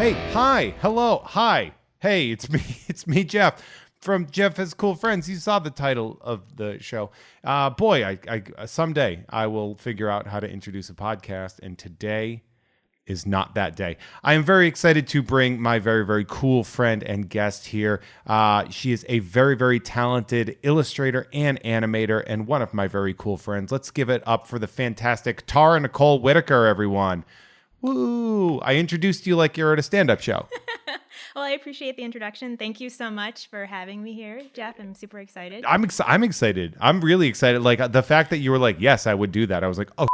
Hey, hi, hello, hi. Hey, it's me. It's me, Jeff, from Jeff Has Cool Friends. You saw the title of the show. Boy, I someday I will figure out how to introduce a podcast, and today is not that day. I am very excited to bring my very, very cool friend and guest here. She is a very, very talented illustrator and animator, and one of my very cool friends. Let's give it up for the fantastic Nicole Whitaker, everyone. Woo! I introduced you like you're at a stand-up show. Well, I appreciate the introduction. Thank you so much for having me here, Jeff. I'm super excited. I'm excited. I'm really excited. Like the fact that you were like, yes, I would do that. I was like, oh,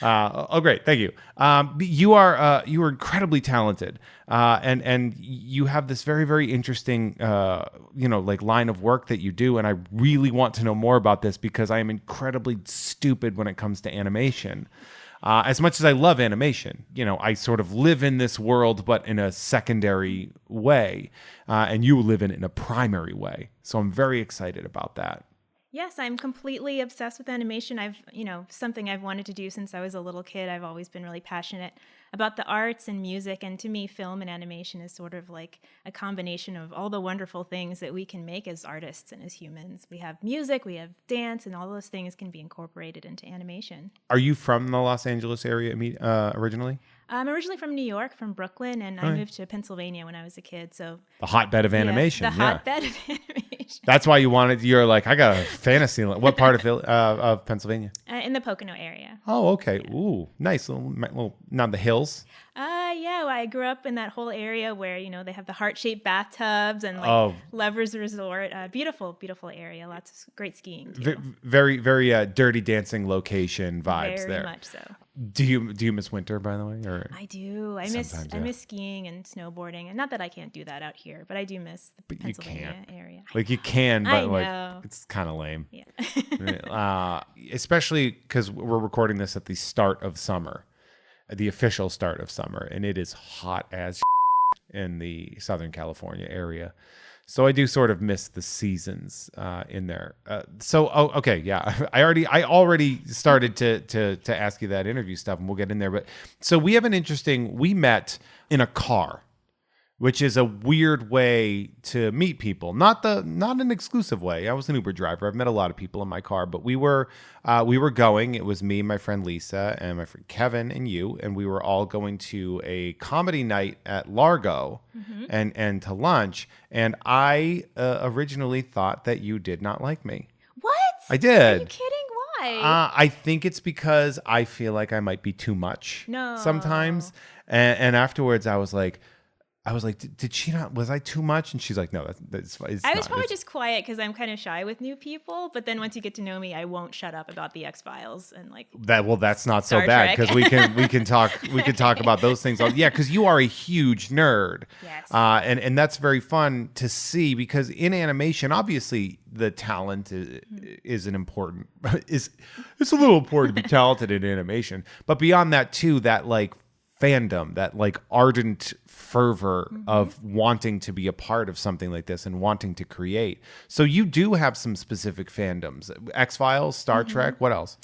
oh, great, thank you. You are incredibly talented, and you have this very, very interesting, like line of work that you do. And I really want to know more about this because I am incredibly stupid when it comes to animation. As much as I love animation, I sort of live in this world, but in a secondary way, and you live in it in a primary way. So I'm very excited about that. Yes, I'm completely obsessed with animation. Something I've wanted to do since I was a little kid. I've always been really passionate about the arts and music. And to me, film and animation is sort of like a combination of all the wonderful things that we can make as artists and as humans. We have music, we have dance, and all those things can be incorporated into animation. Are you from the Los Angeles area originally? I'm originally from New York, from Brooklyn, and I moved to Pennsylvania when I was a kid. So the hotbed of animation. The hotbed of animation. That's why you're like, I got a fantasy. What part of Pennsylvania? In the Pocono area. Oh, okay. Yeah. Ooh, nice little. Not the hills. Yeah. I grew up in that whole area where they have the heart-shaped bathtubs and Lovers Resort. Beautiful, beautiful area. Lots of great skiing too. Very, very Dirty Dancing location vibes there. Very much so. Do you miss winter, by the way? Or I do. I miss skiing and snowboarding, and not that I can't do that out here, but I do miss the Pennsylvania area. Like you can, but like it's kind of lame. Yeah. Especially because we're recording this at the start of summer, the official start of summer, and it is hot as in the Southern California area. So I do sort of miss the seasons in there. Okay, yeah. I already started to ask you that interview stuff, and we'll get in there. But so we met in a car, which is a weird way to meet people. Not an exclusive way. I was an Uber driver. I've met a lot of people in my car, but we were going. It was me, my friend Lisa, and my friend Kevin, and you, and we were all going to a comedy night at Largo, and to lunch. And I originally thought that you did not like me. What? I did. Are you kidding? Why? I think it's because I feel like I might be too much sometimes. And afterwards, I was like, did she not? Was I too much? And she's like, no, that's fine. I was probably just quiet because I'm kind of shy with new people. But then once you get to know me, I won't shut up about the X-Files and like that. Well, that's not Star so bad Trek. because we can talk about those things. Yeah, because you are a huge nerd. Yes. And that's very fun to see because in animation, obviously the talent is an important. It's a little important to be talented in animation, but beyond that too, that like fandom, that like ardent fervor of wanting to be a part of something like this and wanting to create. So you do have some specific fandoms. X-Files, Star Trek, what else?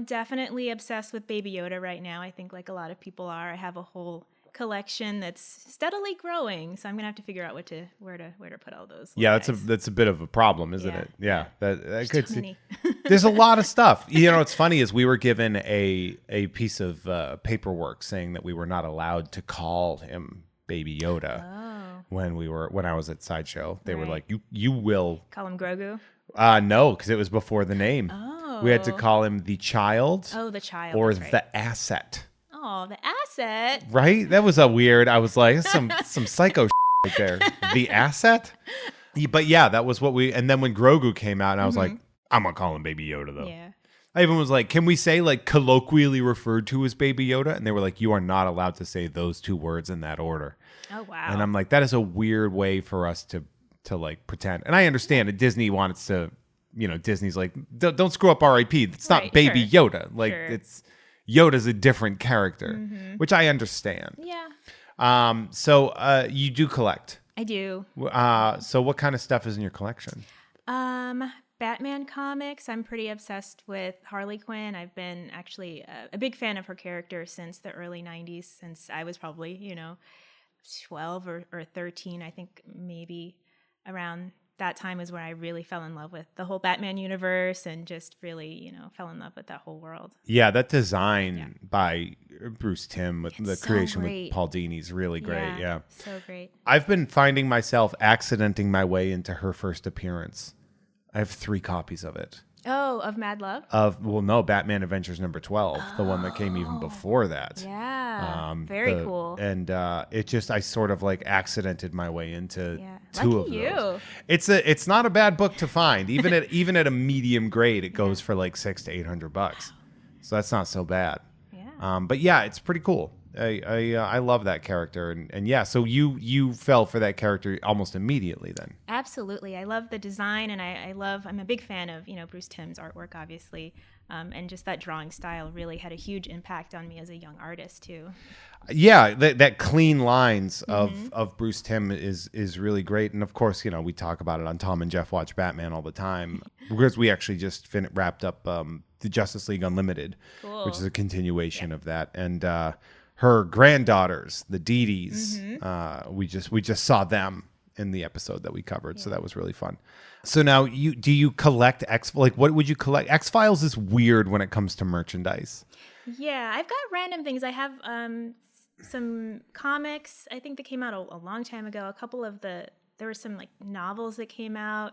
Definitely obsessed with Baby Yoda right now. I think like a lot of people are. I have a whole collection that's steadily growing, so I'm gonna have to figure out where to put all those. Yeah, guys. that's a bit of a problem, isn't it? Yeah, that could see. There's a lot of stuff. What's funny is we were given a piece of paperwork saying that we were not allowed to call him Baby Yoda. When I was at Sideshow. They were like, you will call him Grogu. No, because it was before the name. We had to call him the child. Oh, the child. Or the asset. Oh, the asset. Right? That was a weird. I was like, some psycho right there. The asset. But yeah, that was what we. And then when Grogu came out, and I was like, I'm gonna call him Baby Yoda though. Yeah. I even was like, can we say like colloquially referred to as Baby Yoda? And they were like, you are not allowed to say those two words in that order. Oh wow. And I'm like, that is a weird way for us to like pretend. And I understand that Disney wants to. Disney's like, don't screw up R.I.P. It's not Baby Yoda. Like it's. Yoda's a different character, which I understand. Yeah. So you do collect. I do. So what kind of stuff is in your collection? Batman comics, I'm pretty obsessed with Harley Quinn. I've been actually a big fan of her character since the early 90s, since I was probably, 12 or 13. I think maybe around that time is where I really fell in love with the whole Batman universe and just really, fell in love with that whole world. Yeah, that design by Bruce Timm with the so creation great. with Paul Dini is really great. Yeah. So great. I've been finding myself accidenting my way into her first appearance. I have 3 copies of it. Oh, of Mad Love? No, Batman Adventures number 12, the one that came even before that. Yeah. Very cool. And I sort of like accidented my way into 2 Lucky of you. those. It's not a bad book to find. Even at a medium grade, it goes for like $600 to $800. So that's not so bad. Yeah. But yeah, it's pretty cool. I love that character, and yeah. So you fell for that character almost immediately then. Absolutely, I love the design, and I'm a big fan of Bruce Timm's artwork, obviously, and just that drawing style really had a huge impact on me as a young artist too. Yeah, that clean lines of Bruce Timm is really great, and of course we talk about it on Tom and Jeff Watch Batman all the time because we actually just wrapped up the Justice League Unlimited, Cool. which is a continuation of that, and her granddaughters, the Deedes, we just saw them in the episode that we covered, so that was really fun. So now, do you collect what would you collect? X-Files is weird when it comes to merchandise. Yeah, I've got random things. I have some comics. I think that came out a long time ago. There were some like novels that came out.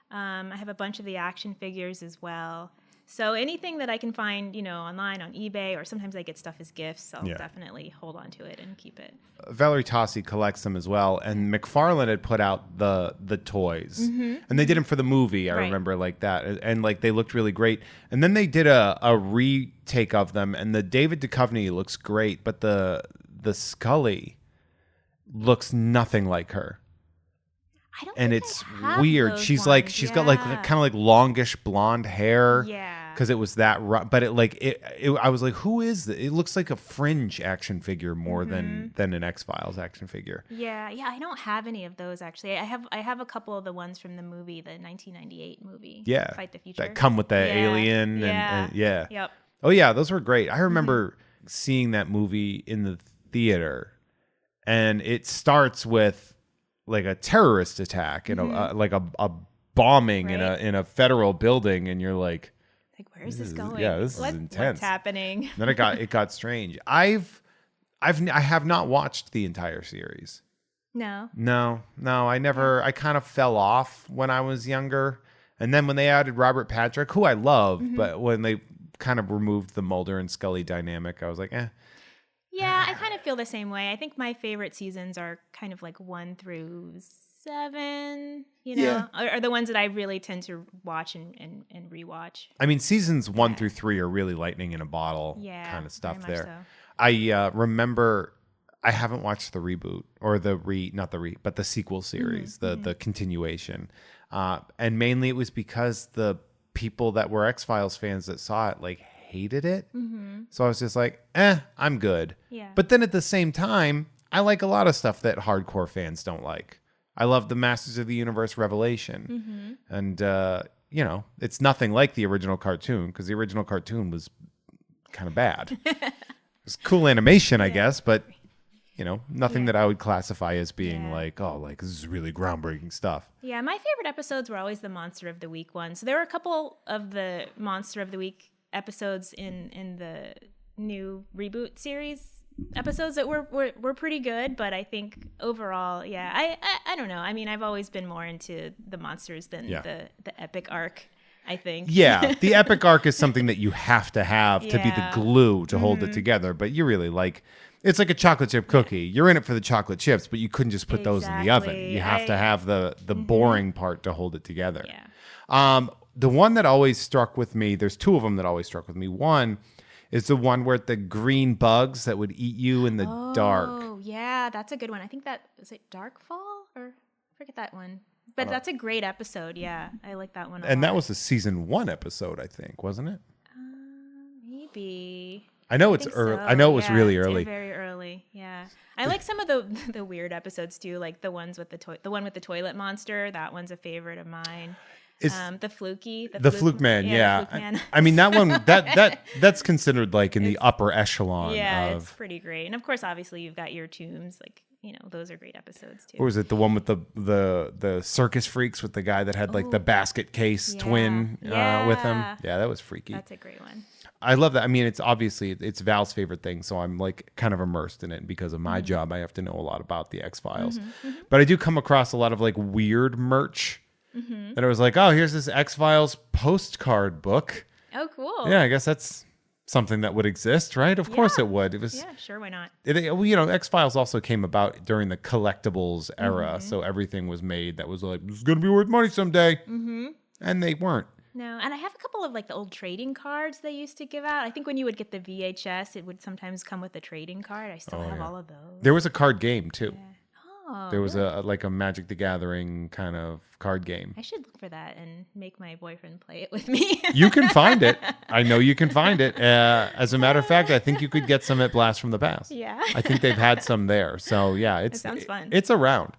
I have a bunch of the action figures as well. So anything that I can find, online on eBay, or sometimes I get stuff as gifts, I'll definitely hold on to it and keep it. Valerie Tossi collects them as well, and McFarlane had put out the toys, and they did them for the movie. I remember like that, and like they looked really great. And then they did a retake of them, and the David Duchovny looks great, but the Scully looks nothing like her. And it's weird. She's got like kind of like longish blonde hair. Yeah. Because it was that, but I was like, who is this? It looks like a Fringe action figure more than an X-Files action figure. Yeah. I don't have any of those actually. I have a couple of the ones from the movie, the 1998 movie. Yeah. Fight the Future. That come with the alien and yeah. Yep. Oh yeah, those were great. I remember seeing that movie in the theater, and it starts with like a terrorist attack and a bombing in a federal building, and you're like where is this going? Yeah, this is intense. What's happening? Then it got strange. I have not watched the entire series. No, I never. I kind of fell off when I was younger, and then when they added Robert Patrick, who I love, but when they kind of removed the Mulder and Scully dynamic, I was like, eh. Yeah, I kind of feel the same way. I think my favorite seasons are kind of like 1 through 7, are the ones that I really tend to watch and rewatch. I mean, seasons 1 through 3 are really lightning in a bottle kind of stuff there. So. I remember I haven't watched the reboot or but the sequel series, the continuation. And mainly it was because the people that were X-Files fans that saw it like hated it. So I was just like, I'm good. Yeah. But then at the same time, I like a lot of stuff that hardcore fans don't like. I love the Masters of the Universe Revelation. And, it's nothing like the original cartoon, because the original cartoon was kind of bad. It's cool animation, I guess, but, nothing that I would classify as being like, this is really groundbreaking stuff. Yeah, my favorite episodes were always the Monster of the Week ones. So there were a couple of the Monster of the Week episodes in the new reboot series episodes that were pretty good, but I think overall, I don't know. I mean, I've always been more into the monsters than the epic arc, I think. Yeah, the epic arc is something that you have to be the glue to hold it together, but you really it's like a chocolate chip cookie. You're in it for the chocolate chips, but you couldn't just put those in the oven. You have to have the boring part to hold it together. Yeah. The one that always struck with me, there's 2 of them that always struck with me. One is the one where the green bugs that would eat you in the dark. Oh, yeah, that's a good one. I think is it Darkfall, or forget that one. But that's a great episode. Yeah, I like that one a lot. And that was a season 1 episode, I think, wasn't it? Maybe. I know it's early. So. I know it was really early. Very early. Yeah. I like some of the weird episodes too, like the one with the toilet monster. That one's a favorite of mine. Is The Fluky, the Fluke Man? yeah, the Yeah, Fluke Man. I mean that one that's considered like in the upper echelon Yeah, it's of. pretty great. And of course, obviously, you've got your Tombs. Like, those are great episodes too. Or was it the one with the circus freaks with the guy that had like the Oh, basket case twin with him? yeah. Yeah, that was freaky. That's a great one. I love that. I mean, it's obviously it's Val's favorite thing, so I'm like kind of immersed in it. And because of my job, I have to know a lot about the X-Files. But I do come across a lot of like weird merch that I was like, oh, here's this X-Files postcard book. Oh, cool. Yeah, I guess that's something that would exist, right? Of course it would. It was. Yeah, sure. Why not? Well, X-Files also came about during the collectibles era, so everything was made that was like, this is going to be worth money someday. And they weren't. No, and I have a couple of like the old trading cards they used to give out. I think when you would get the VHS, it would sometimes come with a trading card. I still have all of those. There was a card game too. Oh, There was a Magic the Gathering kind of card game. I should look for that and make my boyfriend play it with me. You can find it. I know you can find it. As a matter of fact, I think you could get some at Blast from the Past. Yeah. I think they've had some there. So yeah, it sounds fun. It's around.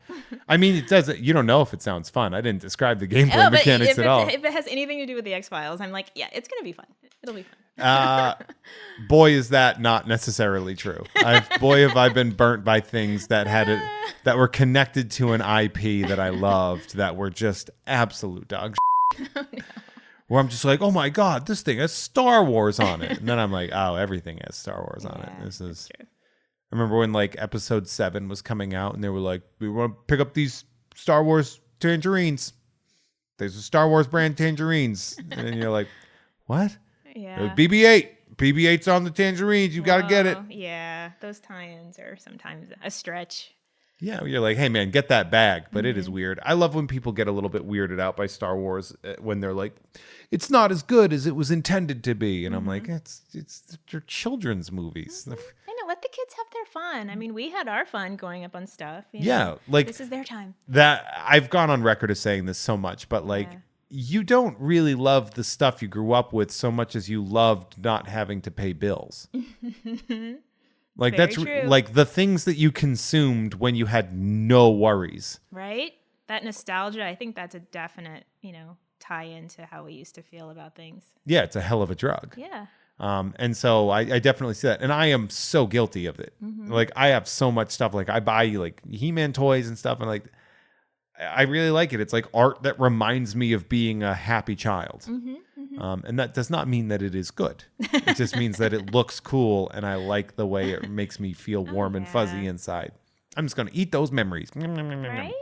I mean, it does. You don't know if it sounds fun. I didn't describe the gameplay mechanics at all. If it has anything to do with the X-Files, I'm like, yeah, it's gonna be fun. It'll be fun. Boy, is that not necessarily true. Boy, have I been burnt by things that that were connected to an IP that I loved that were just absolute dog shit. Oh, no. Where I'm just like, oh my God, this thing has Star Wars on it. And then I'm like, oh, everything has Star Wars on it. This is true. I remember when like episode 7 was coming out and they were like, we want to pick up these Star Wars tangerines. There's a Star Wars brand tangerines. And then you're like, what? Yeah. BB-8. BB-8's on the tangerines. You got to get it. Yeah, those tie-ins are sometimes a stretch. Yeah, you're like, hey man, get that bag. But it is weird. I love when people get a little bit weirded out by Star Wars when they're like, it's not as good as it was intended to be. And I'm like, they're children's movies. I know, let the kids have their fun. I mean, we had our fun growing up on stuff. Yeah, like this is their time. That I've gone on record as saying this so much, but like you don't really love the stuff you grew up with so much as you loved not having to pay bills. Like Very that's true. like the things that you consumed when you had no worries. Right? That nostalgia, I think that's a definite, tie into how we used to feel about things. Yeah, it's a hell of a drug. Yeah. And so I definitely see that. And I am so guilty of it. Like I have so much stuff. Like I buy like He-Man toys and stuff. And like, I really like it. It's like art that reminds me of being a happy child. And that does not mean that it is good. It just means that it looks cool. And I like the way it makes me feel warm and fuzzy inside. I'm just going to eat those memories. Right?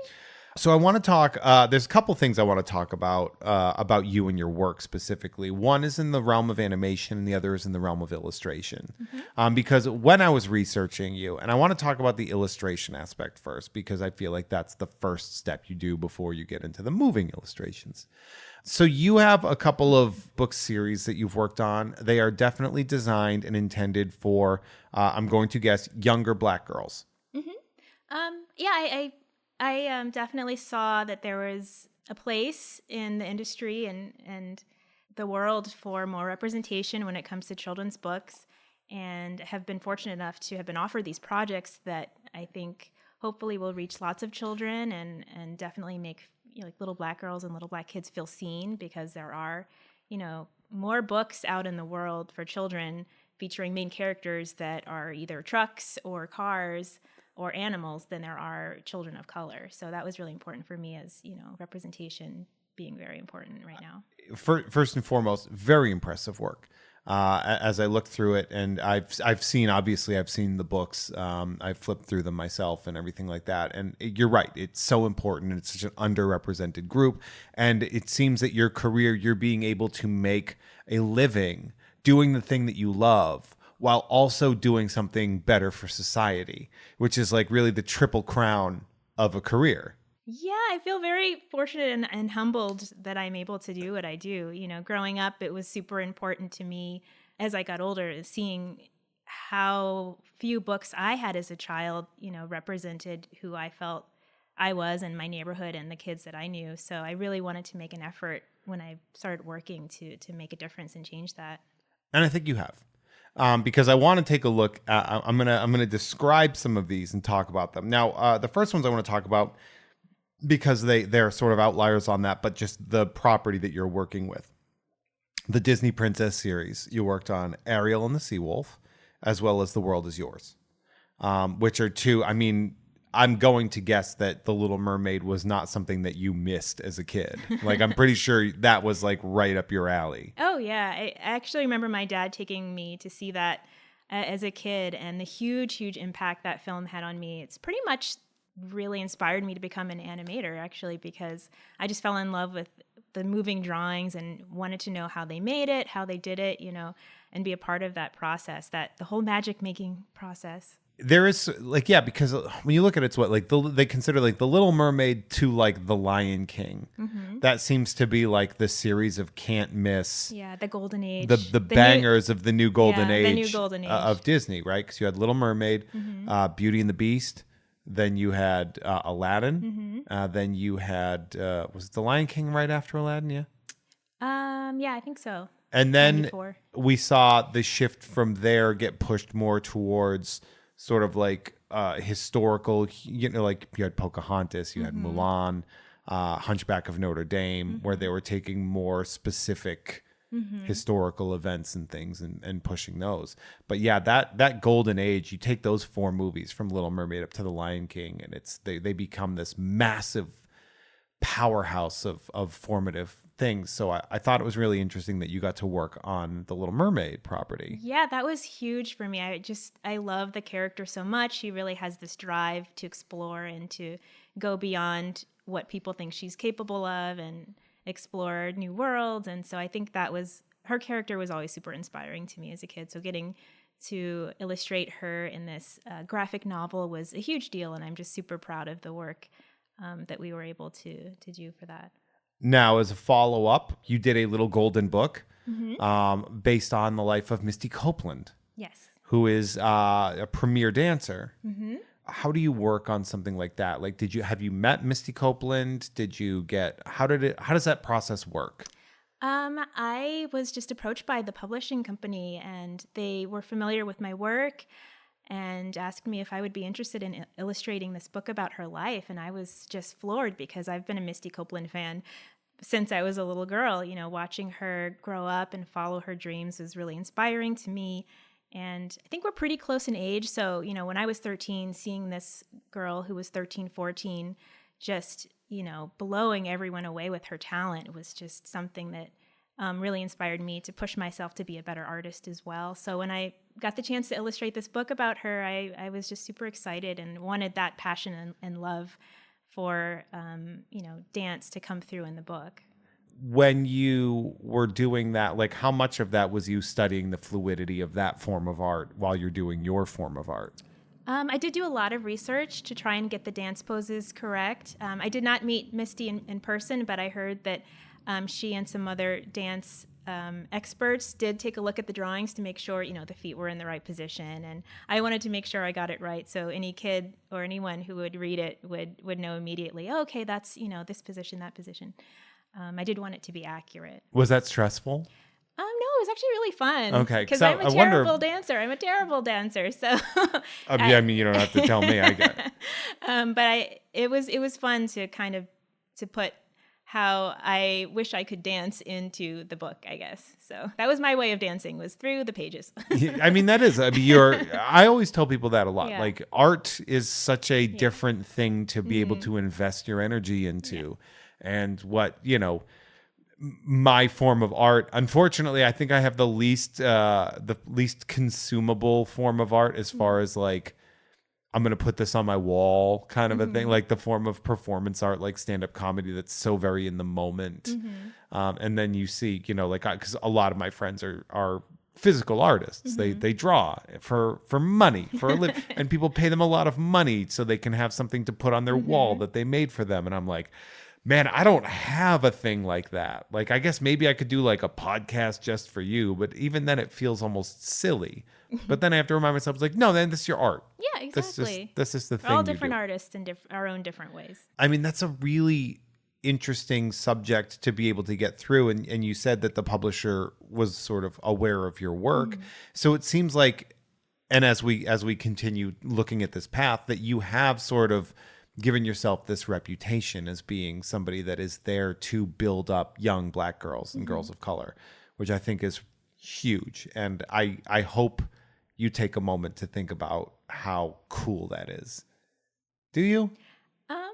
So I want to talk. There's a couple things I want to talk about you and your work specifically. One is in the realm of animation, and the other is in the realm of illustration. Because when I was researching you, and I want to talk about the illustration aspect first, because I feel like that's the first step you do before you get into the moving illustrations. So you have a couple of book series that you've worked on. They are definitely designed and intended for, I'm going to guess, younger Black girls. Yeah, I definitely saw that there was a place in the industry and the world for more representation when it comes to children's books, and have been fortunate enough to have been offered these projects that I think hopefully will reach lots of children and definitely make like little Black girls and little Black kids feel seen, because there are more books out in the world for children featuring main characters that are either trucks or cars or animals than there are children of color. So that was really important for me, as representation being very important right now. First and foremost, very impressive work. As I looked through it, and I've seen the books. I've flipped through them myself and everything like that. And you're right; it's so important. It's such an underrepresented group, and it seems that your career, you're being able to make a living doing the thing that you love, while also doing something better for society, which is like really the triple crown of a career. Yeah, I feel very fortunate and humbled that I'm able to do what I do. Growing up, it was super important to me as I got older, seeing how few books I had as a child, represented who I felt I was in my neighborhood and the kids that I knew. So I really wanted to make an effort when I started working to make a difference and change that. And I think you have. Because I want to take a look. I'm gonna describe some of these and talk about them. Now, the first ones I want to talk about, because they're sort of outliers on that, but just the property that you're working with. The Disney Princess series, you worked on Ariel and the Seawolf, as well as The World Is Yours, which are two. I mean, I'm going to guess that The Little Mermaid was not something that you missed as a kid. Like, I'm pretty sure that was like right up your alley. Oh, yeah. I actually remember my dad taking me to see that as a kid, and the huge, huge impact that film had on me. It's pretty much really inspired me to become an animator, actually, because I just fell in love with the moving drawings and wanted to know how they made it, how they did it, and be a part of that process, that the whole magic making process. There is like, yeah, because when you look at it, it's what like they consider like The Little Mermaid to like The Lion King. Mm-hmm. That seems to be like the series of can't miss. Yeah, the golden age. The bangers of the new golden age. The new golden age of Disney, right? Because you had Little Mermaid, mm-hmm. Beauty and the Beast. Then you had Aladdin. Mm-hmm. Then you had was it The Lion King right after Aladdin? Yeah. Yeah, I think so. And then 94. We saw the shift from there get pushed more towards sort of like historical, like you had Pocahontas, you had mm-hmm. Mulan, Hunchback of Notre Dame, mm-hmm. where they were taking more specific mm-hmm. historical events and things and pushing those. But yeah, that golden age, you take those 4 movies from Little Mermaid up to The Lion King, and they become this massive powerhouse of formative things. So I thought it was really interesting that you got to work on the Little Mermaid property. Yeah, that was huge for me. I love the character so much. She really has this drive to explore and to go beyond what people think she's capable of and explore new worlds. And so I think her character was always super inspiring to me as a kid. So getting to illustrate her in this graphic novel was a huge deal. And I'm just super proud of the work that we were able to do for that. Now, as a follow-up, you did a little golden book Mm-hmm. based on the life of Misty Copeland. Yes. Who is a premier dancer. Mm-hmm. How do you work on something like that? Like, have you met Misty Copeland? How does that process work? I was just approached by the publishing company, and they were familiar with my work and asked me if I would be interested in illustrating this book about her life. And I was just floored because I've been a Misty Copeland fan since I was a little girl. Watching her grow up and follow her dreams was really inspiring to me. And I think we're pretty close in age. So, when I was 13, seeing this girl who was 13, 14, just, blowing everyone away with her talent was just something that really inspired me to push myself to be a better artist as well. So when I got the chance to illustrate this book about her, I was just super excited and wanted that passion and love for, dance to come through in the book. When you were doing that, like how much of that was you studying the fluidity of that form of art while you're doing your form of art? I did do a lot of research to try and get the dance poses correct. I did not meet Misty in person, but I heard that she and some other dance experts did take a look at the drawings to make sure, the feet were in the right position. And I wanted to make sure I got it right. So any kid or anyone who would read it would know immediately, oh, okay, that's, this position, that position. I did want it to be accurate. Was that stressful? No, it was actually really fun. Okay, because I'm a terrible dancer. I'm a terrible dancer. So, I mean, you don't have to tell me. I get it. But it was fun to kind of to put how I wish I could dance into the book, I guess. So that was my way of dancing, was through the pages. I mean, that is. I mean, I always tell people that a lot. Yeah. Like, art is such a different thing to be able to invest your energy into, and what my form of art, unfortunately, I think I have the least consumable form of art as far as like, I'm going to put this on my wall kind of a thing, like the form of performance art, like stand-up comedy that's so very in the moment. And then you see, because a lot of my friends are physical artists. They draw for money, for a living, and people pay them a lot of money so they can have something to put on their wall that they made for them. And I'm like, man, I don't have a thing like that. Like, I guess maybe I could do like a podcast just for you, but even then it feels almost silly. But then I have to remind myself, it's like, no, then this is your art. Yeah, exactly. This is the thing. We're all different artists in our own different ways. I mean, that's a really interesting subject to be able to get through. And you said that the publisher was sort of aware of your work. So it seems like, and as we continue looking at this path, that you have sort of given yourself this reputation as being somebody that is there to build up young Black girls and girls of color, which I think is huge. And I hope you take a moment to think about how cool that is. Do you? Um,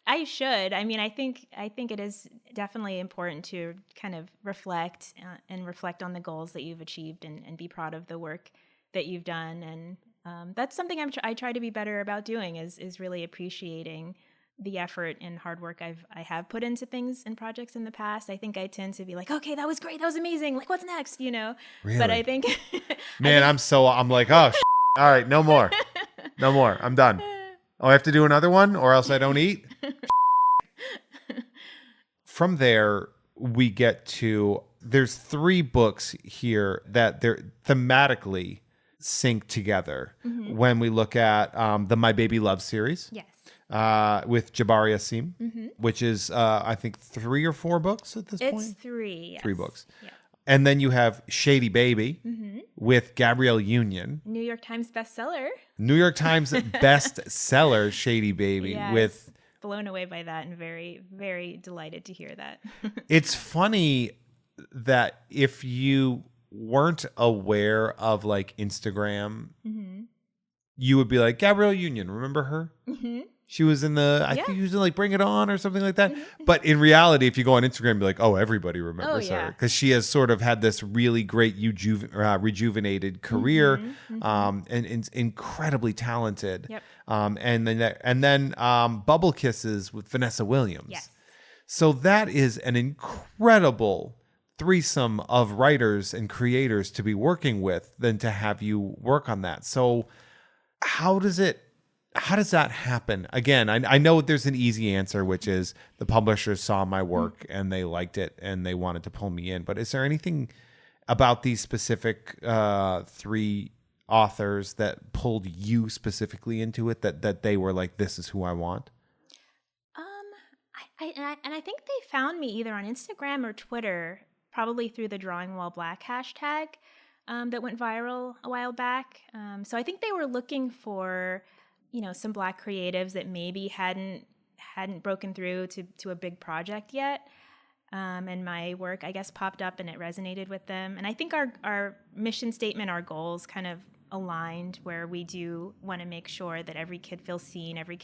I should. I mean, I think it is definitely important to kind of reflect and reflect on the goals that you've achieved and be proud of the work that you've done. And that's something I try to be better about doing is really appreciating the effort and hard work I have put into things and projects in the past. I think I tend to be like, okay, that was great, that was amazing. Like, what's next? You know. Really? But I think, Man, I'm like, oh, all right, no more, no more. I'm done. Oh, I have to do another one, or else I don't eat. From there, we get to there's 3 books here that they're thematically sync together. When we look at the My Baby Love series. yes. With Jabari Asim, which is, I think, 3 or 4 books at this It's point. 3. Yes. 3 books. Yeah. And then you have Shady Baby with Gabrielle Union. New York Times bestseller. New York Times bestseller, Shady Baby. Yeah, With blown away by that and very, very delighted to hear that. It's funny that if you weren't aware of like Instagram, you would be like, Gabrielle Union, remember her? She was in I think she was in like Bring It On or something like that. But in reality, if you go on Instagram, you'd be like, oh, everybody remembers her. Because she has sort of had this really great rejuvenated career and incredibly talented. Yep. And then Bubble Kisses with Vanessa Williams. Yes. So that is an incredible threesome of writers and creators to be working with than to have you work on that. So how does that happen? Again, I know there's an easy answer, which is the publishers saw my work and they liked it and they wanted to pull me in. But is there anything about these specific 3 authors that pulled you specifically into it that they were like, this is who I want? I think they found me either on Instagram or Twitter, probably through the Drawing While Black hashtag that went viral a while back. So I think they were looking for, some Black creatives that maybe hadn't broken through to a big project yet. And my work, I guess, popped up and it resonated with them. And I think our mission statement, our goals kind of aligned, where we do want to make sure that every kid feels seen, every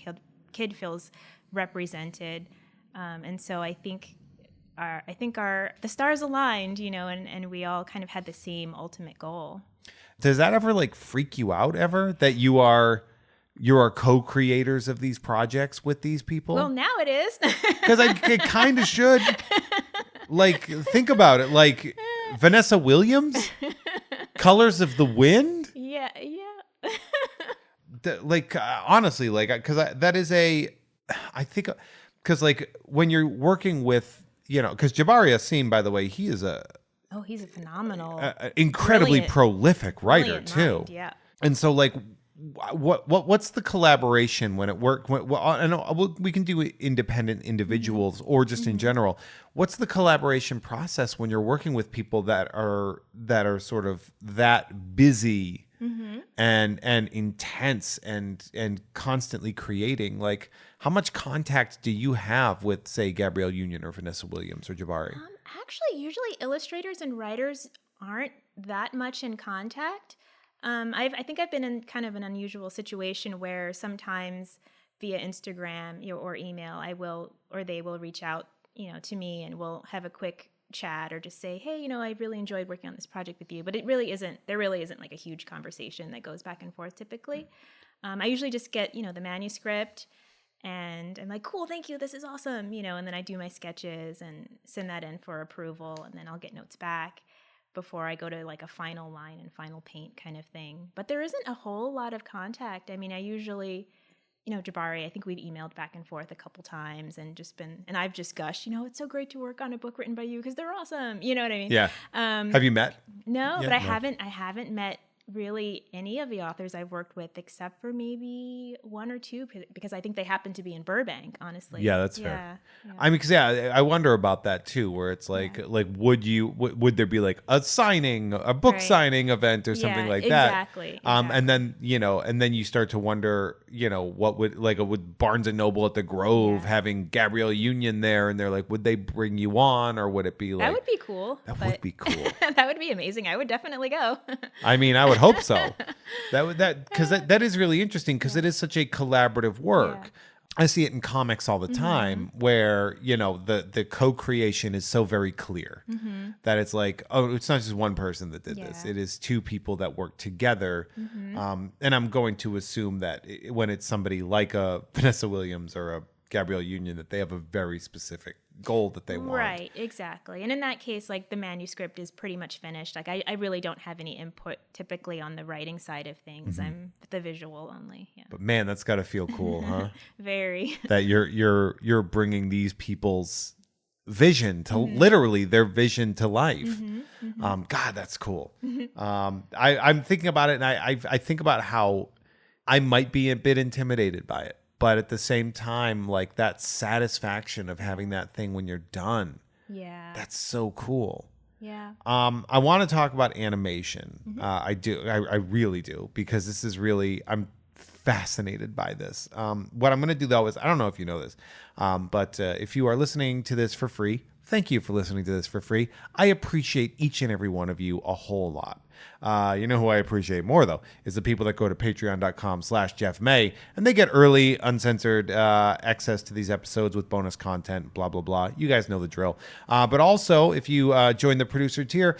kid feels represented. And so I think the stars aligned, and we all kind of had the same ultimate goal. Does that ever like freak you out ever that you are co-creators of these projects with these people? Well, now it is. Because it kind of should. Like, think about it. Like, Vanessa Williams, Colors of the Wind. Yeah. Honestly, because that is I think, because like when you're working with, because Jabari Asim, by the way, he is he's a phenomenal, incredibly prolific writer too. Mind, yeah. And so like, what's the collaboration when it work? We can do independent individuals or just in general. What's the collaboration process when you're working with people that are sort of that busy and intense and constantly creating? Like, how much contact do you have with, say, Gabrielle Union or Vanessa Williams or Jabari? Actually, usually illustrators and writers aren't that much in contact. I think I've been in kind of an unusual situation where sometimes via Instagram or email, they will reach out, to me, and we'll have a quick chat or just say, hey, I really enjoyed working on this project with you. But there really isn't like a huge conversation that goes back and forth typically. I usually just get, the manuscript and I'm like, cool, thank you, this is awesome, and then I do my sketches and send that in for approval, and then I'll get notes back before I go to like a final line and final paint kind of thing. But there isn't a whole lot of contact. I mean, I usually, Jabari, I think we've emailed back and forth a couple times and I've just gushed, it's so great to work on a book written by you because they're awesome. You know what I mean? Yeah. Have you met? No, Yeah, but I haven't met really any of the authors I've worked with, except for maybe one or two, because I think they happen to be in Burbank, honestly. Yeah, that's fair. Yeah. I mean, because I wonder about that too, where it's like, would there be like a signing, a book Right. signing event or something like that? Exactly. And then and then you start to wonder, what would Barnes and Noble at the Grove having Gabrielle Union there, and they're like, would they bring you on, or would it be like that would be cool? that would be cool. That would be amazing. I would definitely go. I mean, I would hope so. Because that is really interesting because it is such a collaborative work. Yeah. I see it in comics all the time where, the co-creation is so very clear that it's like, oh, it's not just one person that did this. It is two people that work together. And I'm going to assume that when it's somebody like a Vanessa Williams or a Gabrielle Union, that they have a very specific goal that they want. Right, exactly. And in that case, like the manuscript is pretty much finished. Like I really don't have any input typically on the writing side of things. I'm the visual only. Yeah. But man, that's got to feel cool, huh? Very. That you're bringing these people's vision to literally their vision to life. God, that's cool. I'm thinking about it, and I think about how I might be a bit intimidated by it. But at the same time, like that satisfaction of having that thing when you're done. Yeah. That's so cool. Yeah. I want to talk about animation. I do. I really do, because this is really, I'm fascinated by this. What I'm going to do though is, I don't know if you know this, but if you are listening to this for free, thank you for listening to this for free. I appreciate each and every one of you a whole lot. You know who I appreciate more, though, is the people that go to patreon.com/JeffMay, and they get early, uncensored access to these episodes with bonus content, blah, blah, blah. You guys know the drill. But also, if you join the producer tier,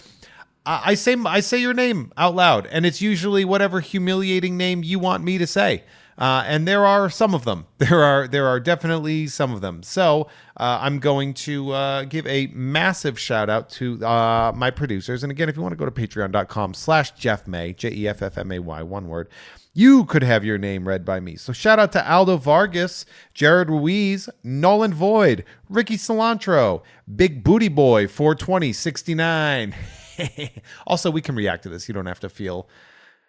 I say your name out loud, and it's usually whatever humiliating name you want me to say. And there are some of them. There are definitely some of them. So I'm going to give a massive shout out to my producers. And again, if you want to go to patreon.com/JeffMay, JEFFMAY, one word, you could have your name read by me. So shout out to Aldo Vargas, Jared Ruiz, Nolan Void, Ricky Cilantro, Big Booty Boy 42069. Also, we can react to this. You don't have to feel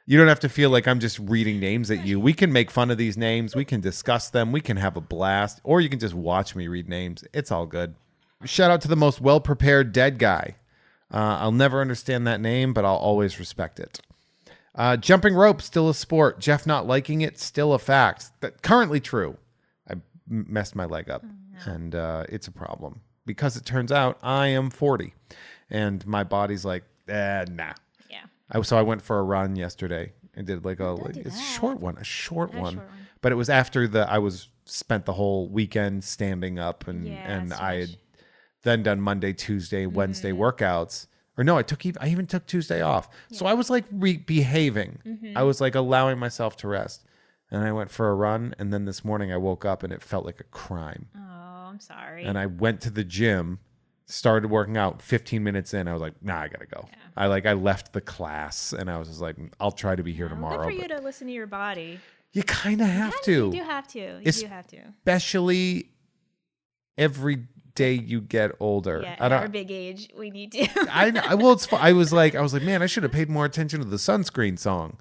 like I'm just reading names at you. We can make fun of these names. We can discuss them. We can have a blast. Or you can just watch me read names. It's all good. Shout out to the most well-prepared dead guy. I'll never understand that name, but I'll always respect it. Jumping rope, still a sport. Jeff not liking it, still a fact. That currently true. I messed my leg up, and it's a problem. Because it turns out I am 40, and my body's like, nah. So I went for a run yesterday and did like a short one. But it was after I was spent the whole weekend standing up, and I had then done Monday, Tuesday, Wednesday workouts. Or no, I even took Tuesday off. Yeah. So I was like behaving. I was like allowing myself to rest. And I went for a run, and then this morning I woke up and it felt like a crime. Oh, I'm sorry. And I went to the gym, started working out. 15 minutes in, I was like, nah, I gotta go. Yeah. I left the class, and I was just like, I'll try to be here tomorrow. Good for you to listen to your body. You kind of have to. You do have to. You do have to. Especially every day you get older. Yeah, at our big age, we need to. I was like, man, I should have paid more attention to the sunscreen song.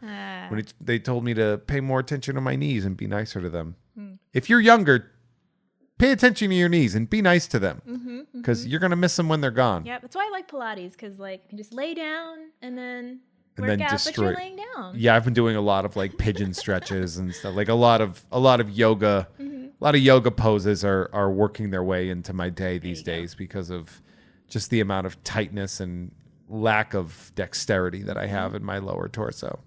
When they told me to pay more attention to my knees and be nicer to them. If you're younger, pay attention to your knees and be nice to them, because you're gonna miss them when they're gone. Yeah, that's why I like Pilates, because like you can just lay down and then work out, but you're laying down. Yeah, I've been doing a lot of like pigeon stretches and stuff, like a lot of yoga. A lot of yoga poses are working their way into my day these days because of just the amount of tightness and lack of dexterity that I have in my lower torso.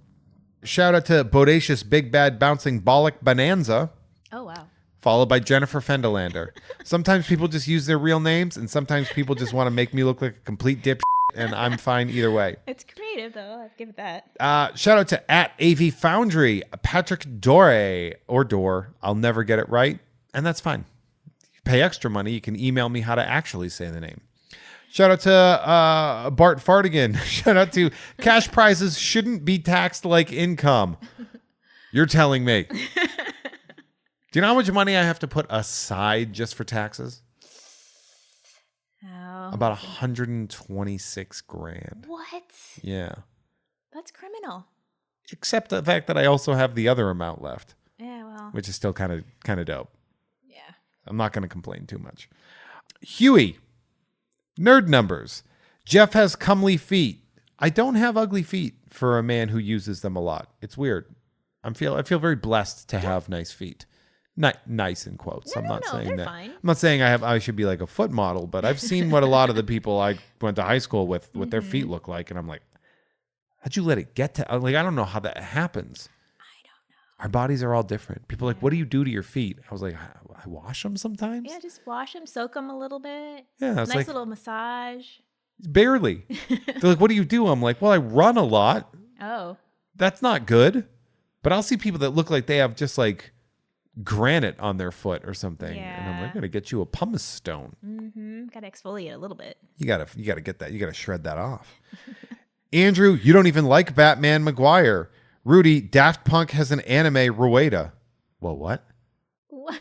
Shout out to Bodacious Big Bad Bouncing Bollock Bonanza. Oh, wow. Followed by Jennifer Fendelander. Sometimes people just use their real names, and sometimes people just want to make me look like a complete dipshit, and I'm fine either way. It's creative, though. I'll give it that. Shout out to @AV Foundry, Patrick Dore, or Dore. I'll never get it right, and that's fine. You pay extra money, you can email me how to actually say the name. Shout out to Bart Fartigan. Shout out to cash prizes shouldn't be taxed like income. You're telling me. Do you know how much money I have to put aside just for taxes? Oh, about 126 grand. What? Yeah. That's criminal. except the fact that I also have the other amount left, Yeah, well. which is still kind of dope. Yeah. I'm not going to complain too much. Huey, nerd numbers. Jeff has comely feet. I don't have ugly feet for a man who uses them a lot. It's weird. I feel very blessed to have nice feet. Nice in quotes. No, I'm not saying they're that. fine. I'm not saying I should be like a foot model, but I've seen what a lot of the people I went to high school with, what their feet look like, and I'm like, how'd you let it get to? Like, I don't know how that happens. I don't know. Our bodies are all different. People are like, what do you do to your feet? I was like, I wash them sometimes. Yeah, just wash them, soak them a little bit. Yeah, it's nice like little massage. barely. They're like, what do you do? I'm like, well, I run a lot. Oh. That's not good. But I'll see people that look like they have just like granite on their foot or something, and I'm like, I'm gonna get you a pumice stone. Mm-hmm. Gotta exfoliate a little bit. You gotta get that. You gotta shred that off. Andrew, you don't even like Batman McGuire. Rudy, Daft Punk has an anime Rueda. Well, what? What?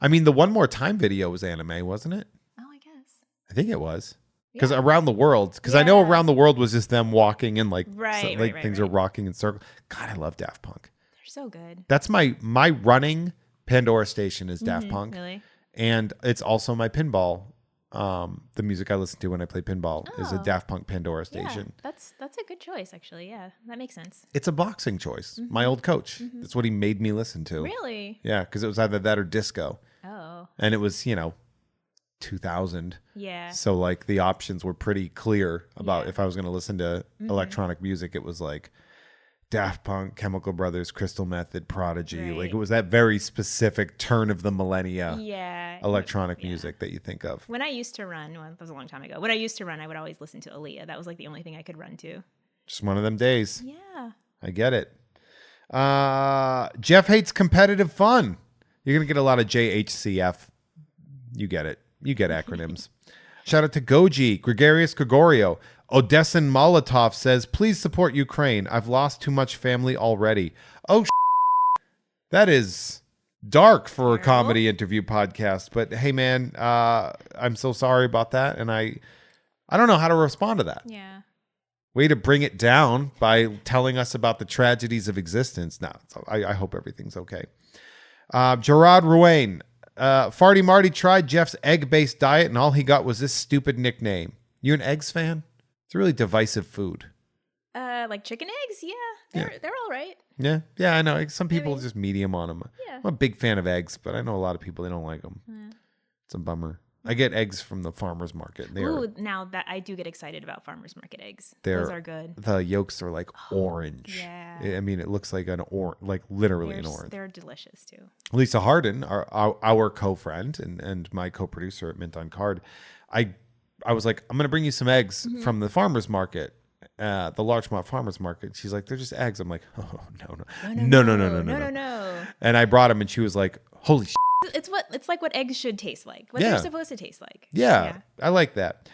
I mean, the One More Time video was anime, wasn't it? Oh, I guess. I think it was. Because Yeah. Around the World, because I know Yeah. Around the World was just them walking and like, Right, things are rocking in circles. God, I love Daft Punk. They're so good. That's my running Pandora station is Daft Punk. Really? And it's also my pinball. The music I listen to when I play pinball is a Oh. Daft Punk Pandora station. Yeah, that's a good choice, actually. Yeah, that makes sense. It's a boxing choice. My old coach. That's what he made me listen to. Really? Yeah, because it was either that or disco. Oh. And it was, 2000. Yeah. So like the options were pretty clear about Yeah. if I was going to listen to electronic music, it was like Daft Punk, Chemical Brothers, Crystal Method, Prodigy. Right. Like it was that very specific turn of the millennia Yeah. electronic music that you think of. When I used to run, well, that was a long time ago. When I used to run, I would always listen to Aaliyah. That was like the only thing I could run to. Just one of them days. Yeah. I get it. Jeff hates competitive fun. You're going to get a lot of JHCF. You get it. You get acronyms. Shout out to Goji, Gregarious Gregorio. Odessin Molotov says, please support Ukraine. I've lost too much family already. Oh, that is dark for a comedy interview podcast. But hey, man, I'm so sorry about that. And I don't know how to respond to that. Yeah. Way to bring it down by telling us about the tragedies of existence. No, I hope everything's okay. Gerard Ruane. Farty Marty tried Jeff's egg-based diet, and all he got was this stupid nickname. You an eggs fan? It's a really divisive food. Like chicken eggs? Yeah. They're all right. Yeah, I know. Some people just medium on them. Yeah. I'm a big fan of eggs, but I know a lot of people, they don't like them. Yeah. It's a bummer. I get eggs from the farmer's market. Ooh, now that I do get excited about farmers market eggs. Those Those are good. The yolks are like orange. Yeah. I mean, it looks like like literally an orange. They're delicious too. Lisa Harden, our co-friend and my co-producer at Mint on Card, I was like, I'm going to bring you some eggs from the farmer's market, the Larchmont farmer's market. She's like, they're just eggs. I'm like, oh, no. And I brought them and she was like, holy shit. It's like what eggs should taste like. What Yeah. they're supposed to taste like. Yeah, I like that.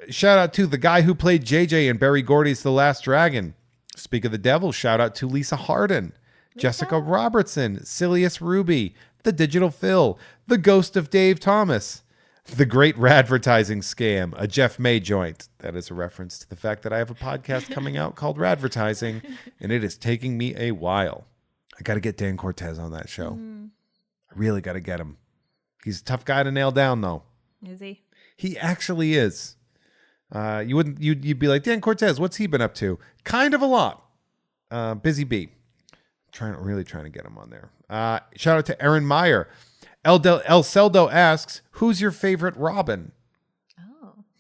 Shout out to the guy who played JJ in Barry Gordy's The Last Dragon. Speak of the devil, shout out to Lisa Harden, Jessica Robertson, Silius Ruby, The Digital Phil, The Ghost of Dave Thomas, The Great Radvertising Scam, a Jeff May joint. That is a reference to the fact that I have a podcast coming out called Radvertising, and it is taking me a while. I got to get Dan Cortez on that show. I really got to get him. He's a tough guy to nail down, though. Is he? He actually is. You'd be like, Dan Cortez, what's he been up to? Kind of a lot. Busy bee. Really trying to get him on there. Shout out to Aaron Meyer. El Celdo asks, who's your favorite Robin?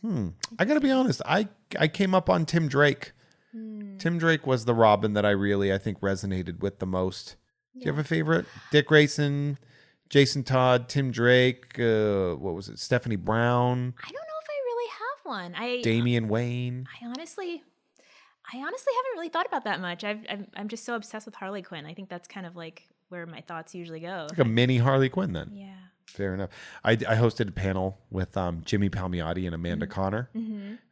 Oh. I got to be honest. I came up on Tim Drake. Tim Drake was the Robin that I think resonated with the most. Do you have a favorite? Dick Grayson, Jason Todd, Tim Drake, what was it? Stephanie Brown. I don't know if I really have one. Damian Wayne. I honestly haven't really thought about that much. I'm just so obsessed with Harley Quinn. I think that's kind of like where my thoughts usually go. Like a mini Harley Quinn then. Yeah. Fair enough. I hosted a panel with Jimmy Palmiotti and Amanda Connor.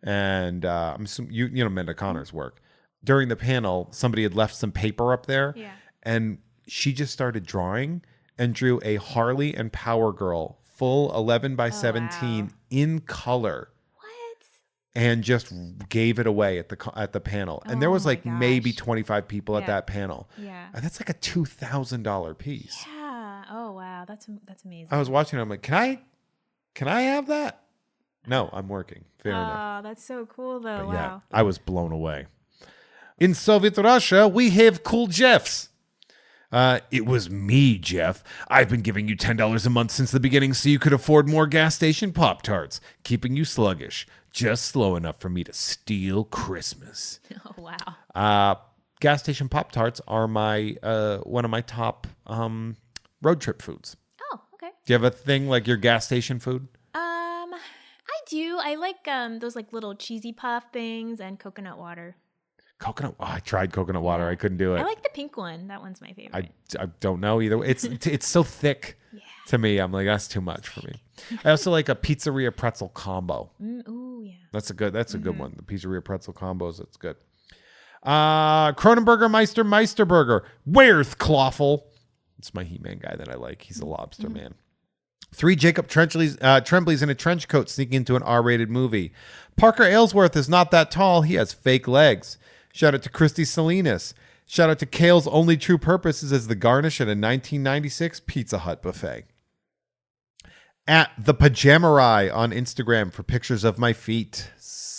And I'm assuming you know Amanda Connor's work. During the panel, somebody had left some paper up there. Yeah. And she just started drawing and drew a Harley and Power Girl full 11 by 17 wow. in color. What? and just gave it away at the panel. And there Oh was my like maybe gosh. 25 people at Yeah. that panel. Yeah. And that's like a $2,000 piece. Yeah. Oh wow, that's amazing. I was watching it, I'm like, can I have that? No, I'm working. Fair enough. Oh, that's so cool though. But Wow. yeah, I was blown away. In Soviet Russia, we have cool Jeffs. It was me, Jeff. I've been giving you $10 a month since the beginning so you could afford more gas station Pop-Tarts, keeping you sluggish, just slow enough for me to steal Christmas. Oh wow. Gas station Pop-Tarts are my one of my top road trip foods. Oh, okay. Do you have a thing like your gas station food? I do. I like those like little cheesy puff things and coconut water. Coconut. Oh, I tried coconut water. I couldn't do it. I like the pink one. That one's my favorite. I don't know either. It's so thick to me. I'm like, that's too much for me. I also like a pizzeria pretzel combo. Ooh, yeah. That's a good one. The pizzeria pretzel combos. That's good. Cronenberger Meisterburger. Where's Clawful? It's my He-Man guy that I like. He's a lobster man. 3 Jacob Tremblay's in a trench coat sneaking into an R-rated movie. Parker Aylesworth is not that tall. He has fake legs. Shout out to Christy Salinas. Shout out to Kale's only true purpose is as the garnish at a 1996 Pizza Hut buffet. At the Pajamarai on Instagram for pictures of my feet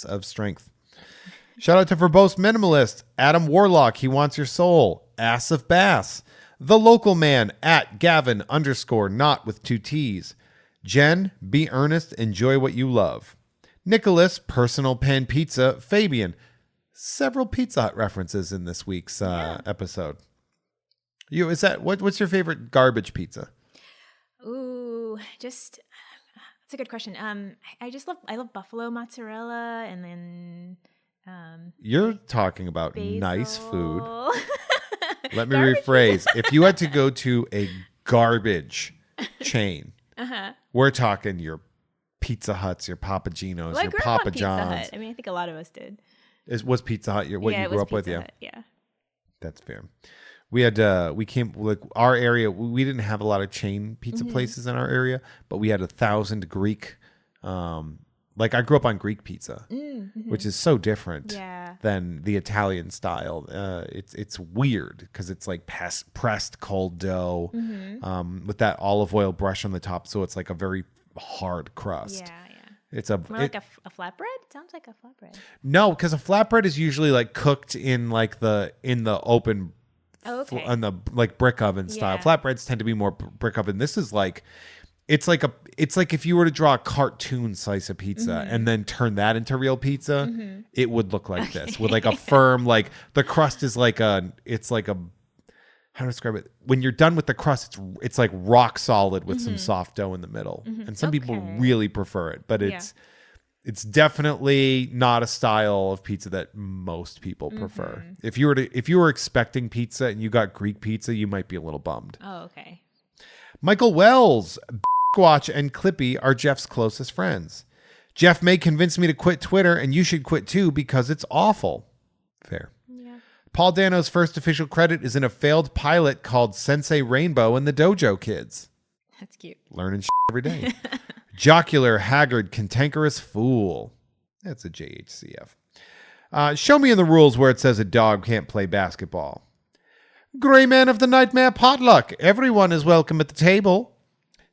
of strength. Shout out to Verbose Minimalist. Adam Warlock, he wants your soul. Ass of Bass. The Local Man at Gavin _not with 2 T's. Jen, be earnest, enjoy what you love. Nicholas, Personal Pan Pizza. Fabian, several Pizza Hut references in this week's episode. What's your favorite garbage pizza? Ooh, that's a good question. I love buffalo mozzarella and then You're talking about basil. nice food. Let me Garbage rephrase. If you had to go to a garbage chain, we're talking your Pizza Huts, your Papa Gino's, Well, I your grew up Papa on Pizza John's. Hut. I mean, I think a lot of us did. Was Pizza Hut what Yeah, you it grew was up with? Pizza Yeah, Hut, yeah. that's fair. We had we came like our area. We didn't have a lot of chain pizza places in our area, but we had 1,000 Greek. Like I grew up on Greek pizza, which is so different than the Italian style. It's weird because it's like pressed cold dough with that olive oil brush on the top, so it's like a very hard crust. Yeah. It's More like a flatbread? Sounds like a flatbread. No, because a flatbread is usually like cooked in like the open on the like brick oven style. Yeah. Flatbreads tend to be more brick oven. This is like it's like if you were to draw a cartoon slice of pizza and then turn that into real pizza, it would look like this with like a firm like the crust is like it's like a how to describe it? When you're done with the crust, it's like rock solid with some soft dough in the middle. And some people really prefer it, but it's definitely not a style of pizza that most people prefer. If you were expecting pizza and you got Greek pizza, you might be a little bummed. Oh, okay. Michael Wells, Squatch and Clippy are Jeff's closest friends. Jeff may convince me to quit Twitter, and you should quit too because it's awful. Fair. Yeah. Paul Dano's first official credit is in a failed pilot called Sensei Rainbow and the Dojo Kids. That's cute. Learning every day. Jocular, haggard, cantankerous fool. That's a JHCF. Show me in the rules where it says a dog can't play basketball. Gray Man of the Nightmare Potluck. Everyone is welcome at the table.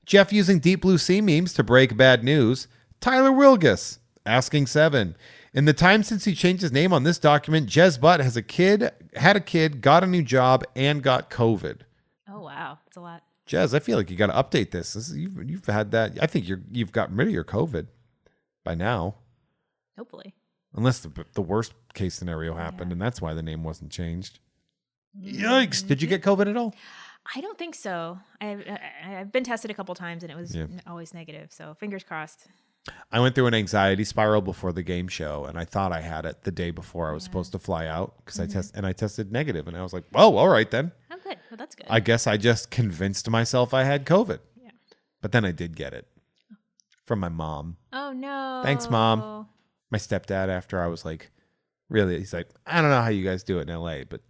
Jeff using Deep Blue Sea memes to break bad news. Tyler Wilgus. Asking 7. In the time since he changed his name on this document, Jez Butt had a kid, got a new job, and got COVID. Oh, wow. That's a lot. Jez, I feel like you got to update this. You've had that. I think you've gotten rid of your COVID by now. Hopefully. Unless the worst case scenario happened, and that's why the name wasn't changed. Yikes. Did you get COVID at all? I don't think so. I've been tested a couple times, and it was always negative. So fingers crossed. I went through an anxiety spiral before the game show, and I thought I had it the day before I was supposed to fly out because I tested negative, and I was like, "Whoa, all right then." Oh, good. Well, that's good. I guess I just convinced myself I had COVID. Yeah. But then I did get it from my mom. Oh no! Thanks, Mom. My stepdad. After I was like, really, he's like, I don't know how you guys do it in LA, but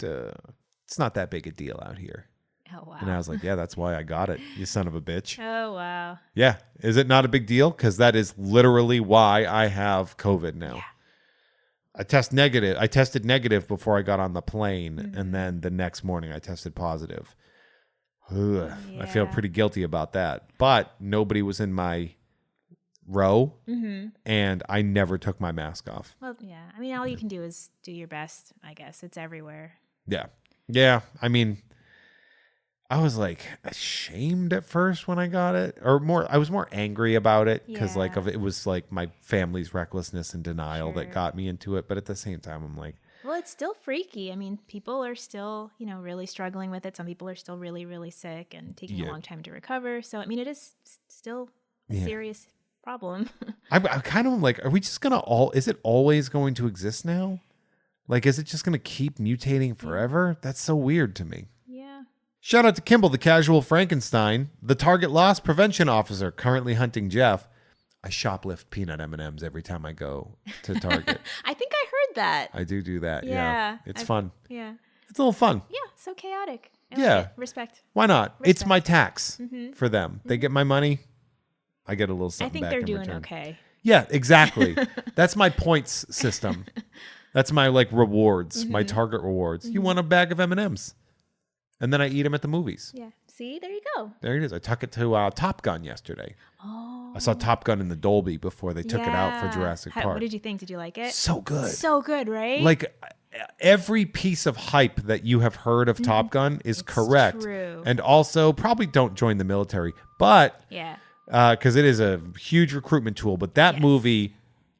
it's not that big a deal out here. Oh wow! And I was like, yeah, that's why I got it. You son of a bitch. Oh wow! Yeah. Is it not a big deal? Because that is literally why I have COVID now. I tested negative before I got on the plane, and then the next morning I tested positive. Ugh, I feel pretty guilty about that. But nobody was in my row, and I never took my mask off. Well, yeah. I mean, all you can do is do your best, I guess. It's everywhere. Yeah. Yeah. I mean, I was like ashamed at first when I got it, or I was more angry about it because it was like my family's recklessness and denial that got me into it. But at the same time, I'm like, well, it's still freaky. I mean, people are still, really struggling with it. Some people are still really, really sick and taking a long time to recover. So, I mean, it is still a serious problem. I kind of like, are we just going is it always going to exist now? Like, is it just going to keep mutating forever? That's so weird to me. Yeah. Shout out to Kimball, the casual Frankenstein, the target loss prevention officer, currently hunting Jeff. I shoplift peanut M&Ms every time I go to Target. I think I heard that. I do that. Yeah. It's fun. Yeah. It's a little fun. Yeah. So chaotic. Respect. Why not? It's my tax for them. They get my money. I get a little something back. I think they're in doing return. okay. Yeah, exactly. That's my points system. That's my rewards, my Target rewards. You want a bag of M&Ms. And then I eat them at the movies. Yeah. See, there you go. There it is. I took it to Top Gun yesterday. Oh. I saw Top Gun in the Dolby before they took it out for Jurassic Park. What did you think? Did you like it? So good. So good, right? Like every piece of hype that you have heard of Top Gun is correct. True. And also probably don't join the military. But because it is a huge recruitment tool. But that movie,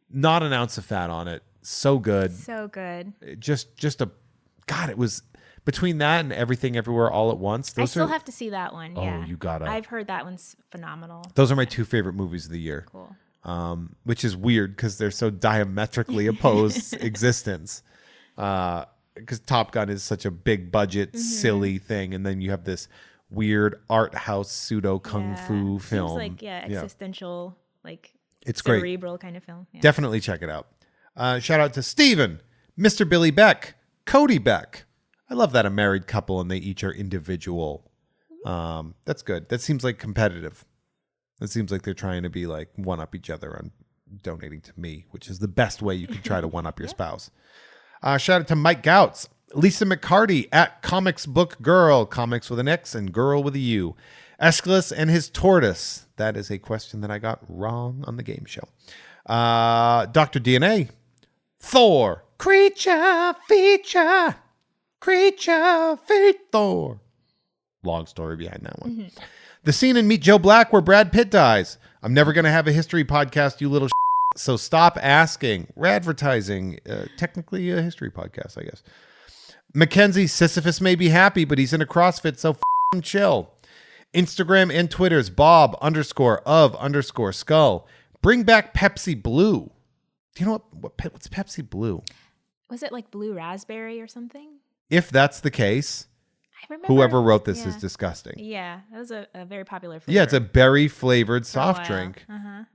not an ounce of fat on it. So good. So good. It was between that and Everything Everywhere All at Once. I still have to see that one. Yeah. Oh, you gotta. I've heard that one's phenomenal. Those are my two favorite movies of the year. Cool. Which is weird because they're so diametrically opposed existence. Because Top Gun is such a big budget, silly thing. And then you have this weird art house pseudo kung fu film. Seems like, existential, it's cerebral kind of film. Yeah. Definitely check it out. Shout out to Steven, Mr. Billy Beck, Cody Beck. I love that a married couple and they each are individual. That's good. That seems like competitive. It seems like they're trying to be like one up each other on donating to me, which is the best way you can try to one up your spouse. Shout out to Mike Gouts, Lisa McCarty at Comics Book Girl, comics with an X and girl with a U. Aeschylus and his tortoise. That is a question that I got wrong on the game show. Dr. DNA, Thor, creature, feature, Thor. Long story behind that one. The scene in Meet Joe Black where Brad Pitt dies. I'm never going to have a history podcast, you little so stop asking. Radvertising, technically a history podcast, I guess. Mackenzie, Sisyphus may be happy, but he's in a CrossFit, so chill. Instagram and Twitter's Bob_of_skull. Bring back Pepsi Blue. Do you know what's Pepsi Blue? Was it like blue raspberry or something? If that's the case, I remember, whoever wrote this is disgusting. Yeah, that was a very popular flavor. Yeah, it's a berry flavored soft drink.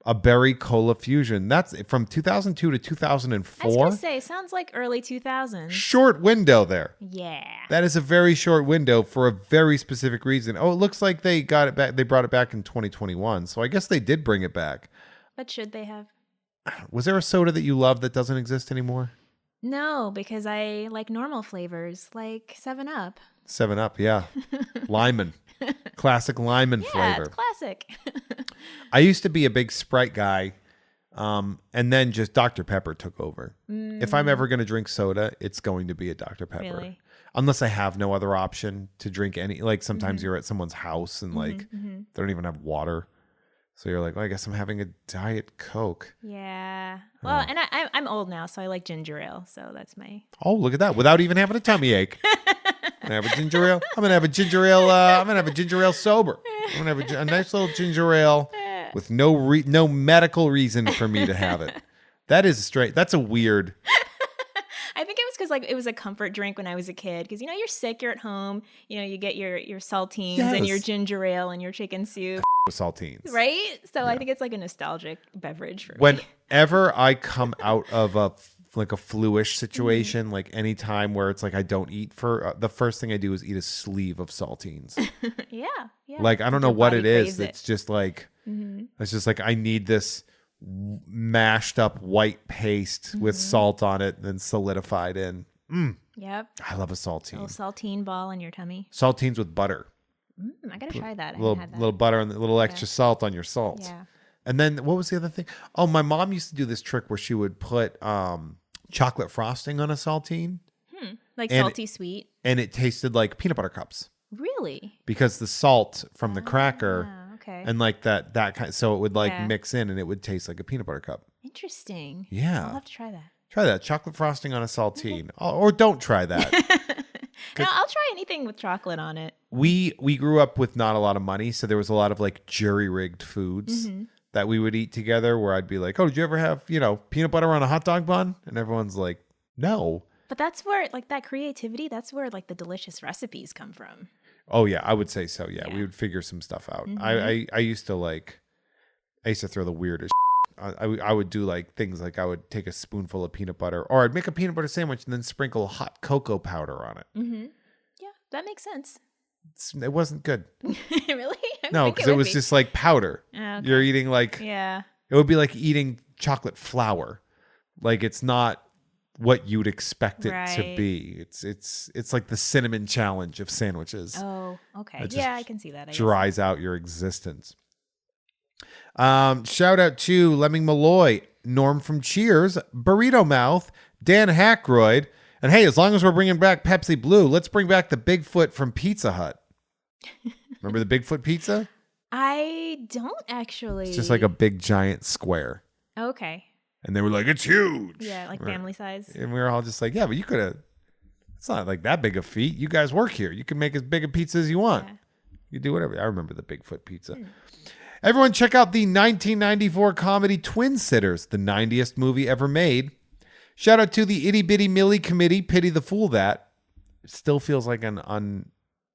A berry cola fusion. That's from 2002 to 2004. I was going to say, sounds like early 2000s. Short window there. Yeah. That is a very short window for a very specific reason. Oh, it looks like they got it back. They brought it back in 2021. So I guess they did bring it back. But should they have? Was there a soda that you love that doesn't exist anymore? No, because I like normal flavors, like 7-Up. 7-Up, yeah. Lyman. Classic Lyman flavor. It's classic. I used to be a big Sprite guy, and then just Dr. Pepper took over. If I'm ever going to drink soda, it's going to be a Dr. Pepper. Really? Unless I have no other option to drink any. Like sometimes you're at someone's house and they don't even have water. So you're like, well, I guess I'm having a Diet Coke. Yeah. Well, and I'm old now, so I like ginger ale. So that's my... Oh, look at that. Without even having a tummy ache. I'm going to have a ginger ale. I'm going to have a ginger ale. I'm going to have a ginger ale sober. I'm going to have a nice little ginger ale with no medical reason for me to have it. That is straight. That's a weird... I think it was because it was a comfort drink when I was a kid. Because you're sick, you're at home. You get your saltines and your ginger ale and your chicken soup. With saltines, right? So I think it's like a nostalgic beverage for me. Whenever I come out of a fluish situation, like any time where it's like I don't eat for the first thing I do is eat a sleeve of saltines. Yeah. Like I don't know what it is. It's just like it's just like I need this mashed up white paste with salt on it, then solidified in. Yep. I love a A saltine. little saltine ball in your tummy. Saltines with butter. I gotta try that. I Little haven't had that. little butter and a little extra salt on your salt. Yeah. And then what was the other thing? Oh, my mom used to do this trick where she would put chocolate frosting on a saltine. Like And salty sweet. And it tasted like peanut butter cups Really? because the salt from the cracker Okay. and like that kind. So it would like Yeah. mix in and it would taste like a peanut butter cup. Interesting. Yeah. I'll have to try that. Try that. Chocolate frosting on a saltine. Or don't try that. No, I'll try anything with chocolate on it. We grew up with not a lot of money. So there was a lot of like jury rigged foods that we would eat together where I'd be like, oh, did you ever have, peanut butter on a hot dog bun? And everyone's like, no. But that's where, like, that creativity, that's where, like, the delicious recipes come from. Oh, yeah. I would say so. Yeah. Yeah. We would figure some stuff out. I used to throw the weirdest I would do like things like I would take a spoonful of peanut butter or I'd make a peanut butter sandwich and then sprinkle hot cocoa powder on it. Yeah, that makes sense. It wasn't good. Really? I No, think because it was be. just like powder. Okay. You're eating like, Yeah. it would be like eating chocolate flour. Like it's not what you'd expect it to Right. be. It's like the cinnamon challenge of sandwiches. Oh, okay. It just Yeah, I can see that. I guess. Dries out your existence. Shout out to Lemming Malloy, Norm from Cheers, Burrito Mouth, Dan Hackroyd, and hey, as long as we're bringing back Pepsi Blue, let's bring back the Bigfoot from Pizza Hut. Remember the Bigfoot pizza? I don't actually. It's just like a big giant square. Okay. And they were like, it's huge. Yeah, like Right. family size. And we were all just like, yeah, but you could have, it's not like that big a feat. You guys work here. You can make as big a pizza as you want. Yeah. You do whatever. I remember the Bigfoot pizza. Everyone check out the 1994 comedy Twin Sitters, the 90th movie ever made. Shout out to the Itty Bitty Millie Committee, Pity the Fool That. It still feels like an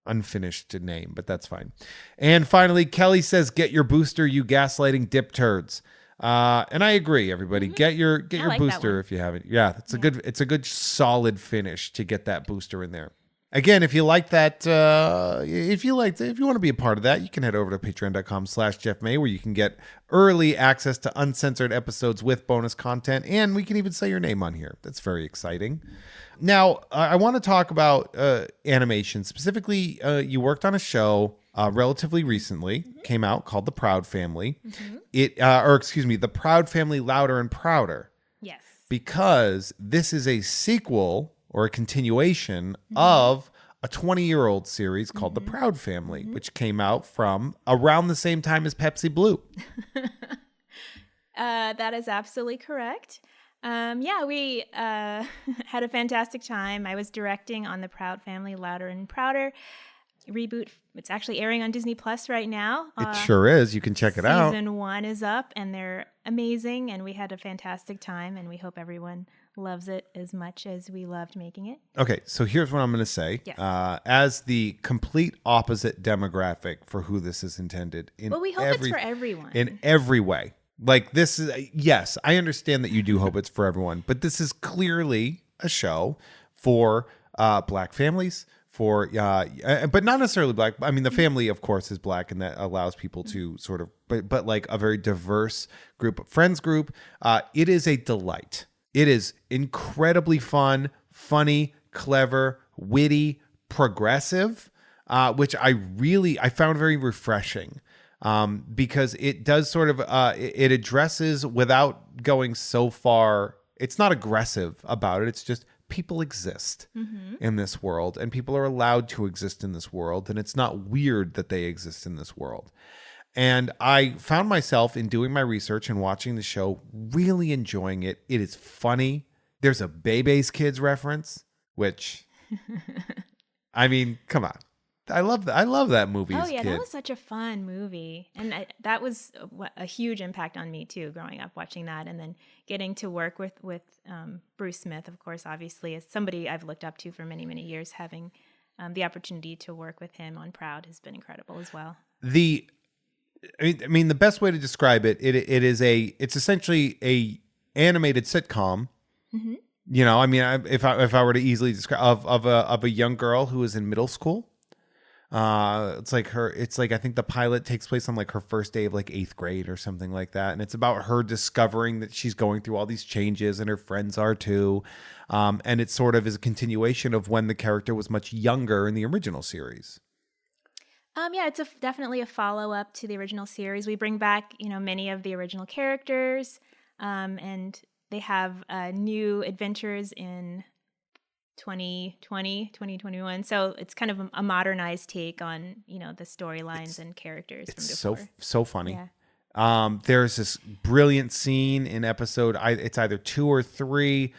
unfinished name, but that's fine. And finally, Kelly says, get your booster, you gaslighting dip turds. And I agree, everybody. Get your like that booster one. if you haven't. Yeah, it's a good solid finish to get that booster in there. Again, if you like that, if you want to be a part of that, you can head over to patreon.com/JeffMay, where you can get early access to uncensored episodes with bonus content, and we can even say your name on here. That's very exciting. Now, I want to talk about animation. Specifically, you worked on a show relatively recently, came out, called The Proud Family. The Proud Family Louder and Prouder. Yes. Because this is a sequel or a continuation of a 20-year-old series called The Proud Family, which came out from around the same time as Pepsi Blue. That is absolutely correct. Yeah, we had a fantastic time. I was directing on The Proud Family, Louder and Prouder reboot. It's actually airing on Disney Plus right now. It sure is. You can check it out. Season 1 is up, and they're amazing, and we had a fantastic time, and we hope everyone loves it as much as we loved making it. Okay, so here's what I'm going to say. Yes. As the complete opposite demographic for who this is intended. Well, we hope it's for everyone. In every way. Like this is, yes, I understand that you do hope it's for everyone, but this is clearly a show for Black families, but not necessarily Black. I mean, the family, of course, is Black, and that allows people to sort of, but like a very diverse friends group. It is a delight. It is incredibly fun, funny, clever, witty, progressive, which I found very refreshing. Because it does sort of, it addresses without going so far. It's not aggressive about it. It's just people exist in this world, and people are allowed to exist in this world. And it's not weird that they exist in this world. And I found myself in doing my research and watching the show, really enjoying it. It is funny. There's a Bebe's Kids reference, which, I mean, come on. I love that. I love that movie. Oh yeah, that was such a fun movie, and that was a huge impact on me too. Growing up watching that, and then getting to work with Bruce Smith, of course, obviously, as somebody I've looked up to for many years. Having the opportunity to work with him on Proud has been incredible as well. I mean, the best way to describe it, it's essentially a animated sitcom. Mm-hmm. You know, I mean, if I were to easily describe of a young girl who is in middle school. It's like I think the pilot takes place on like her first day of like 8th grade or something like that, and it's about her discovering that she's going through all these changes and her friends are too. And it sort of is a continuation of when the character was much younger in the original series. Yeah, it's definitely a follow-up to the original series. We bring back, many of the original characters, and they have new adventures in 2020, 2021. So it's kind of a modernized take on, the storylines and characters from It's before. so funny. Yeah. There's this brilliant scene in it's either 2 or 3,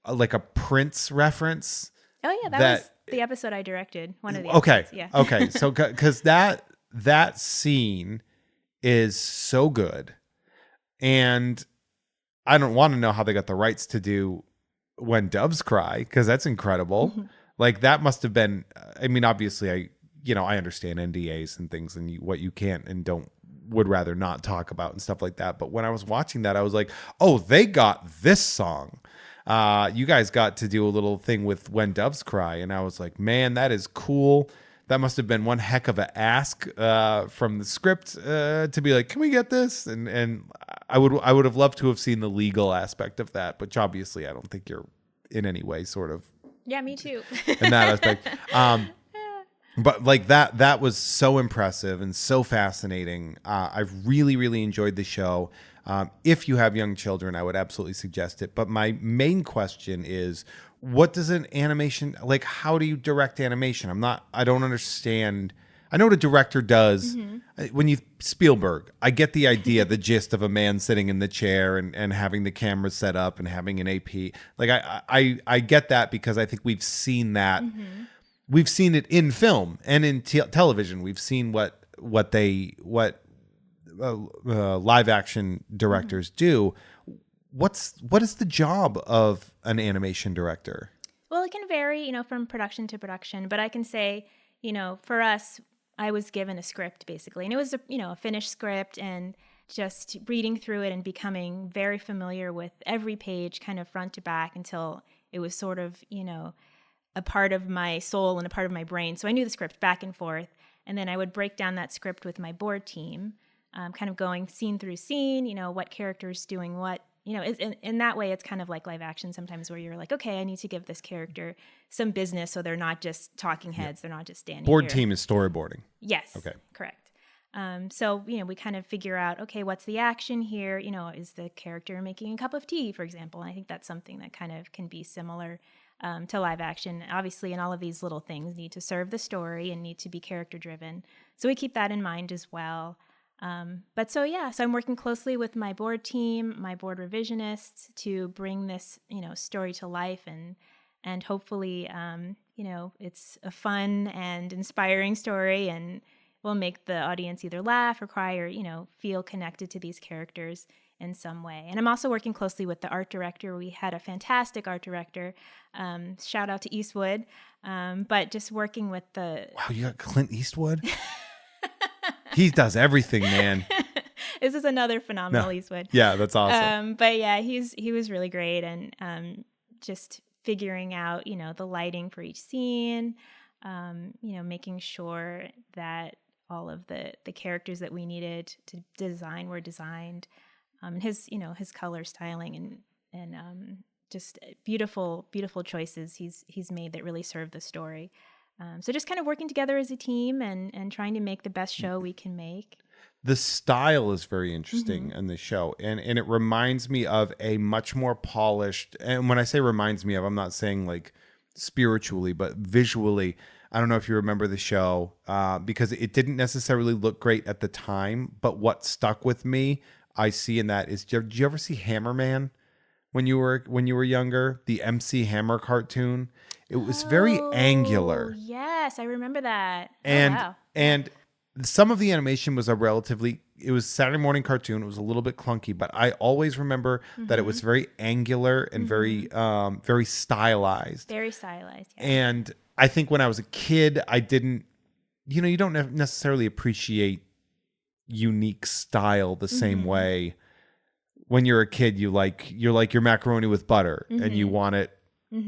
like a Prince reference. Oh, yeah, that was the episode I directed. One of the Okay. episodes. Yeah. Okay. So, because that scene is so good. And I don't want to know how they got the rights to do When Doves Cry, because that's incredible. Like, that must have been, I mean, obviously, I understand NDAs and things and what you can't and would rather not talk about and stuff like that. But when I was watching that, I was like, oh, they got this song. You guys got to do a little thing with When Doves Cry. And I was like, man, that is cool. That must have been one heck of a ask from the script to be like, can we get this? And I would have loved to have seen the legal aspect of that, which obviously I don't think you're in any way sort of. Yeah, me too. In that aspect. But like that was so impressive and so fascinating. I've really, really enjoyed the show. If you have young children, I would absolutely suggest it. But my main question is, what does an animation, like, how do you direct animation? I don't understand. I know what a director does. When Spielberg, I get the idea, the gist of a man sitting in the chair and having the camera set up and having an AP. Like I get that because I think we've seen that. We've seen it in film and in television. We've seen what live action directors do. What is the job of an animation director? Well, it can vary, from production to production, but I can say, for us, I was given a script basically, and it was a finished script, and just reading through it and becoming very familiar with every page kind of front to back until it was sort of, a part of my soul and a part of my brain. So I knew the script back and forth, and then I would break down that script with my board team, kind of going scene through scene, what character's doing what. In that way, it's kind of like live action sometimes where you're like, okay, I need to give this character some business so they're not just talking heads. They're not just standing Board here. team is storyboarding. Yes. Okay. Correct. So, we kind of figure out, okay, what's the action here? Is the character making a cup of tea, for example? And I think that's something that kind of can be similar to live action. Obviously, and all of these little things need to serve the story and need to be character driven. So we keep that in mind as well. So I'm working closely with my board team, my board revisionists to bring this, story to life and hopefully, it's a fun and inspiring story and will make the audience either laugh or cry or, feel connected to these characters in some way. And I'm also working closely with the art director. We had a fantastic art director. Shout out to Eastwood. But just working with the... Wow, you got Clint Eastwood? He does everything, man. This is another phenomenal Eastwood. Yeah, that's awesome. But yeah, he was really great, and just figuring out, the lighting for each scene, making sure that all of the characters that we needed to design were designed, and his color styling and just beautiful choices he's made that really serve the story. So just kind of working together as a team and trying to make the best show we can make. The style is very interesting in the show, and it reminds me of a much more polished, and when I say reminds me of, I'm not saying like spiritually, but visually. I don't know if you remember the show, because it didn't necessarily look great at the time, but what stuck with me, I see in that is, did you ever see Hammerman when you were younger? The MC Hammer cartoon. It was very angular. Yes, I remember that. And wow. and some of the animation was it was Saturday morning cartoon. It was a little bit clunky, but I always remember that it was very angular and very very stylized. Very stylized. Yeah. And I think when I was a kid, I didn't, you don't necessarily appreciate unique style the same way. When you're a kid, you're like your macaroni with butter and you want it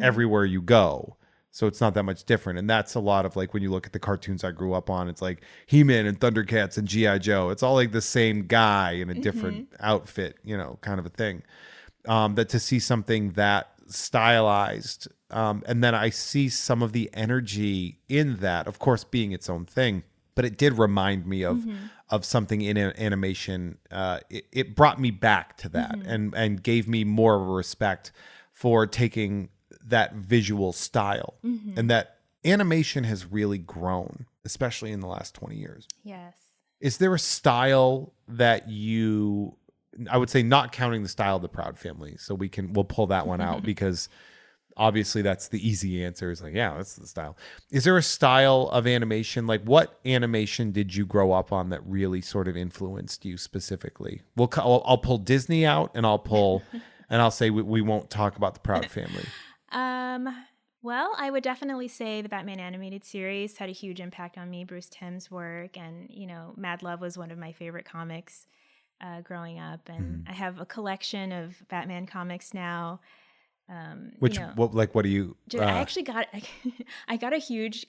everywhere you go. So it's not that much different. And that's a lot of like when you look at the cartoons I grew up on, it's like He-Man and Thundercats and G.I. Joe. It's all like the same guy in a different outfit, kind of a thing. That to see something that stylized, and then I see some of the energy in that, of course, being its own thing, but it did remind me of something in animation. It brought me back to that and gave me more of a respect for taking that visual style, and that animation has really grown, especially in the last 20 years. Yes. Is there a style that I would say, not counting the style of the Proud Family, so we'll pull that one out because obviously that's the easy answer, is like, yeah, that's the style. Is there a style of animation, like what animation did you grow up on that really sort of influenced you specifically? I'll pull Disney out, and I'll say we won't talk about the Proud Family. Well, I would definitely say the Batman animated series had a huge impact on me. Bruce Timm's work, and Mad Love was one of my favorite comics growing up, and I have a collection of Batman comics now. What do you? I actually got I got a huge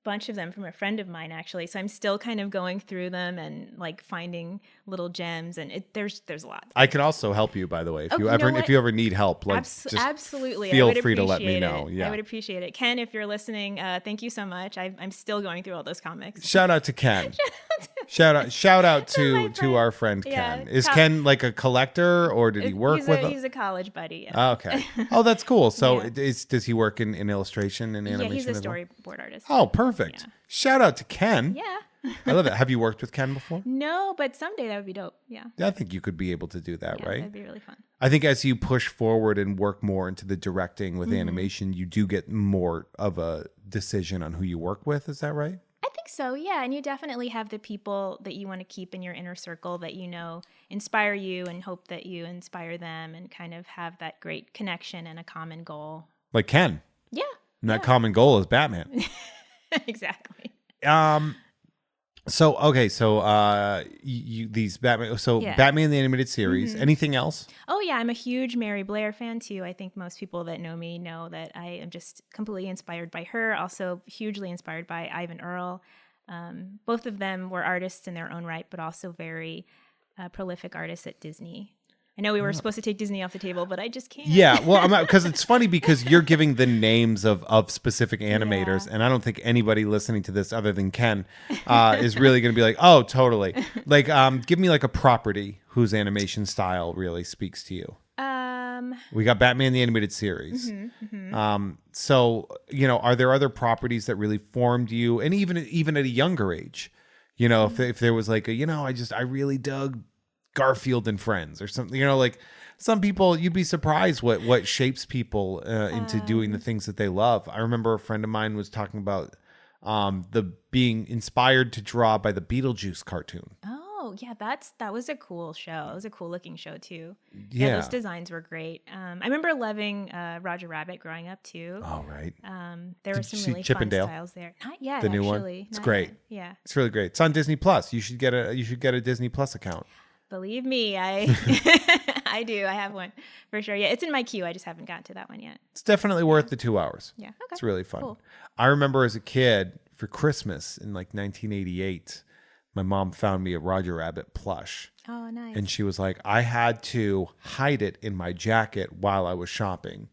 bunch of them from a friend of mine, actually. So I'm still kind of going through them and like finding little gems, and there's a lot. I can also help you, by the way, if you ever need help. Like, absolutely, feel free to let me know. Yeah, I would appreciate it, Ken. If you're listening, thank you so much. I'm still going through all those comics. Shout out to Ken. Shout out to our friend Ken. Is Ken like a collector, or did he work with? He's a college buddy. Yeah. Oh, okay. Oh, that's cool. So does he work in illustration and animation? Yeah, he's a storyboard artist. Oh, perfect. Yeah. Shout out to Ken. Yeah. I love that. Have you worked with Ken before? No, but someday that would be dope. Yeah. I think you could be able to do that, right? That'd be really fun. I think as you push forward and work more into the directing with animation, you do get more of a decision on who you work with. Is that right? I think so, yeah. And you definitely have the people that you want to keep in your inner circle that inspire you and hope that you inspire them, and kind of have that great connection and a common goal. Like Ken. Yeah. And that common goal is Batman. Exactly. So these Batman. So Batman the animated series. Anything else? Oh yeah, I'm a huge Mary Blair fan too. I think most people that know me know that I am just completely inspired by her. Also hugely inspired by Ivan Earl. Both of them were artists in their own right, but also very prolific artists at Disney. I know we were supposed to take Disney off the table, but I just can't. Yeah, well, because it's funny because you're giving the names of specific animators, and I don't think anybody listening to this other than Ken is really going to be like, oh, totally. Like, give me like a property whose animation style really speaks to you. We got Batman the animated series. So, are there other properties that really formed you, and even at a younger age? If there was like I really dug Garfield and Friends or something, like some people, you'd be surprised what shapes people into doing the things that they love. I remember a friend of mine was talking about the being inspired to draw by the Beetlejuice cartoon. Oh yeah, that was a cool show. It was a cool looking show too. Yeah, those designs were great. I remember loving Roger Rabbit growing up too. Oh right. There were some really fun styles there. Not yet, the new one. It's great. Yet. Yeah, it's really great. It's on Disney Plus. You should get a Disney Plus account. Believe me, I I do. I have one for sure. Yeah, it's in my queue. I just haven't gotten to that one yet. It's definitely worth the 2 hours. Yeah, okay. It's really fun. Cool. I remember as a kid for Christmas in like 1988, my mom found me a Roger Rabbit plush. Oh, nice. And she was like, I had to hide it in my jacket while I was shopping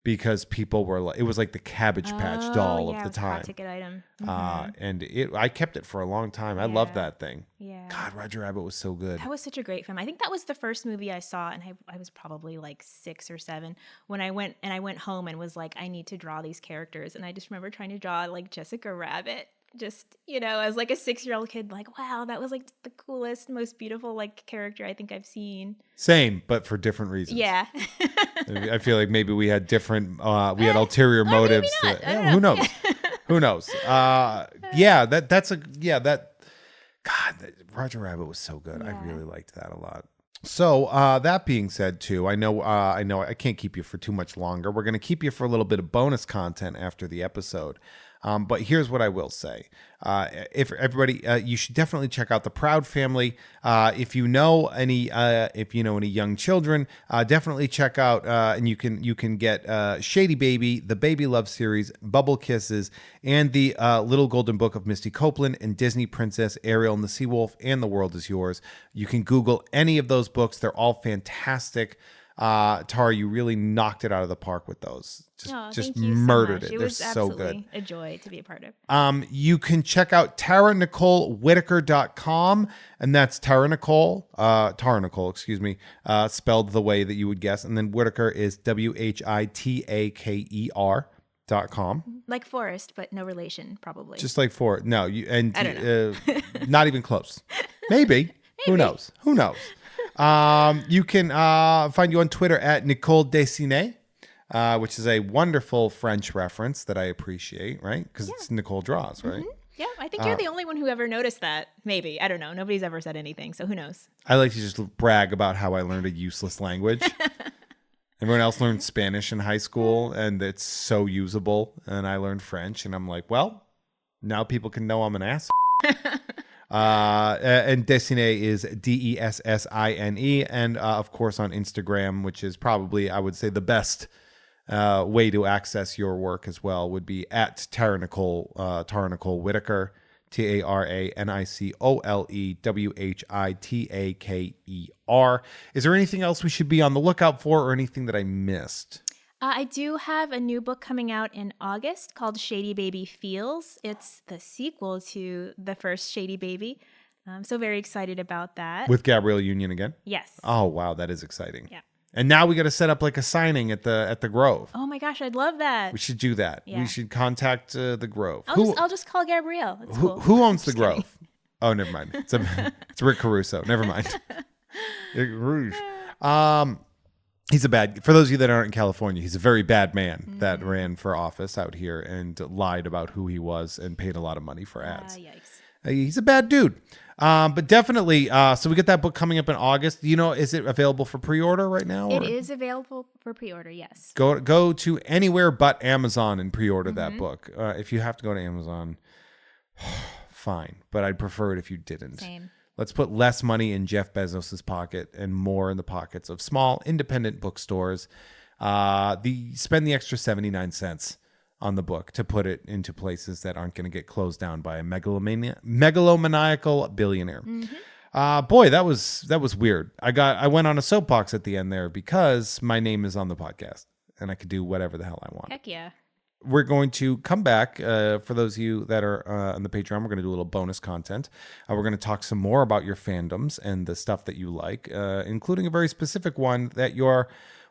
because people were like, it was like the Cabbage Patch doll of the time. Hot ticket item. And I kept it for a long time. I loved that thing. Yeah. God, Roger Rabbit was so good. That was such a great film. I think that was the first movie I saw, and I was probably like 6 or 7 when I went home and was like, I need to draw these characters. And I just remember trying to draw like Jessica Rabbit. Just, as like a 6-year-old kid, like, wow, that was like the coolest, most beautiful like character I think I've seen. Same, but for different reasons. Yeah. I feel like maybe we had different, we had ulterior motives. Who knows? Who knows? God, Roger Rabbit was so good. Yeah. I really liked that a lot. So that being said, too, I know I can't keep you for too much longer. We're going to keep you for a little bit of bonus content after the episode. But here's what I will say. If everybody, you should definitely check out the Proud Family. If you know any young children, definitely check out, and you can get Shady Baby, the Baby Love series, Bubble Kisses, and the Little Golden Book of Misty Copeland, and Disney Princess Ariel and the Seawolf, and The World Is Yours. You can Google any of those books; they're all fantastic. Tara, you really knocked it out of the park with those. Just thank you murdered so much. it. It They're was so good. absolutely a joy to be a part of. You can check out TaraNicoleWhitaker.com, and that's Tara Nicole, excuse me, spelled the way that you would guess. And then Whitaker is WHITAKER.com. Like Forrest, but no relation, probably. Just like for no, I don't know. Not even close. Maybe. Who knows? You can find you on Twitter at Nicole Dessiné, which is a wonderful French reference that I appreciate, right? Because it's Nicole Draws, right? Mm-hmm. Yeah, I think you're the only one who ever noticed that. Maybe. I don't know. Nobody's ever said anything, so who knows? I like to just brag about how I learned a useless language. Everyone else learned Spanish in high school, and it's so usable. And I learned French, and I'm like, well, now people can know I'm an ass. And Dessiné is Dessine, and of course on Instagram, which is probably, I would say, the best way to access your work as well, would be at Tara Nicole Whitaker, TaraNicolewhitaker. Is there anything else we should be on the lookout for, or anything that I missed? I do have a new book coming out in August called Shady Baby Feels. It's the sequel to the first Shady Baby. I'm so very excited about that. With Gabrielle Union again? Yes. Oh, wow. That is exciting. Yeah. And now we got to set up like a signing at the Grove. Oh my gosh, I'd love that. We should do that. Yeah. We should contact the Grove. I'll just call Gabrielle. It's cool. Who owns the Grove? Kidding. Oh, never mind. It's Rick Caruso. Never mind. Rick Rouge. He's for those of you that aren't in California, he's a very bad man that ran for office out here and lied about who he was and paid a lot of money for ads. Yikes. He's a bad dude. But definitely, so we get that book coming up in August. Do you know, is it available for pre-order right now? It is available for pre-order, yes. Go to anywhere but Amazon and pre-order that book. If you have to go to Amazon, fine. But I'd prefer it if you didn't. Same. Let's put less money in Jeff Bezos's pocket and more in the pockets of small independent bookstores. Spend the extra 79 cents on the book to put it into places that aren't going to get closed down by a megalomaniacal billionaire. Boy, that was weird. I went on a soapbox at the end there because my name is on the podcast and I could do whatever the hell I want. Heck yeah. We're going to come back. For those of you that are on the Patreon, we're going to do a little bonus content. We're going to talk some more about your fandoms and the stuff that you like, including a very specific one that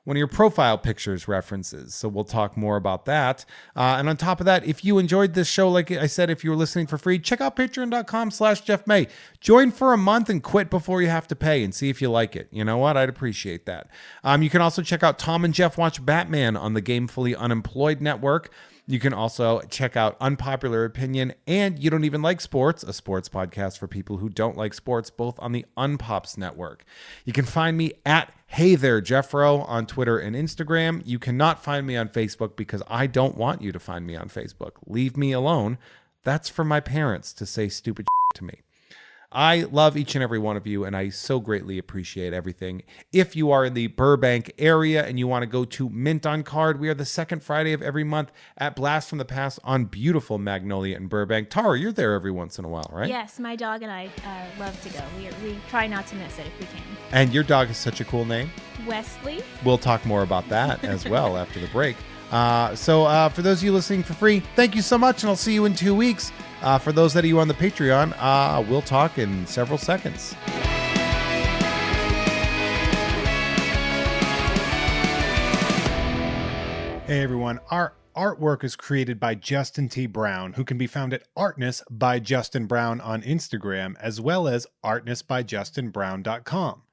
one of your profile pictures references. So we'll talk more about that. And on top of that, if you enjoyed this show, like I said, if you were listening for free, check out patreon.com/JeffMay. Join for a month and quit before you have to pay and see if you like it. You know what? I'd appreciate that. You can also check out Tom and Jeff Watch Batman on the Gamefully Unemployed Network. You can also check out Unpopular Opinion and You Don't Even Like Sports, a sports podcast for people who don't like sports, both on the Unpops Network. You can find me at Hey There Jeffro on Twitter and Instagram. You cannot find me on Facebook because I don't want you to find me on Facebook. Leave me alone. That's for my parents to say stupid to me. I love each and every one of you, and I so greatly appreciate everything. If you are in the Burbank area and you want to go to Mint on Card, we are the second Friday of every month at Blast from the Past on beautiful Magnolia in Burbank. Tara, you're there every once in a while, right? Yes, my dog and I love to go. We try not to miss it if we can. And your dog is such a cool name. Wesley. We'll talk more about that as well after the break. So for those of you listening for free, thank you so much, and I'll see you in 2 weeks. For those that are you on the Patreon, we'll talk in several seconds. Hey everyone, our artwork is created by Justin T. Brown, who can be found at Artness by Justin Brown on Instagram, as well as artnessbyjustinbrown.com.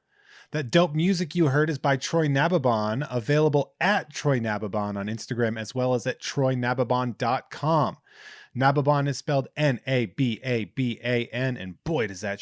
That dope music you heard is by Troy Nababon, available at Troy Nababon on Instagram, as well as at troynababon.com. Nababon is spelled Nababan, and boy, does that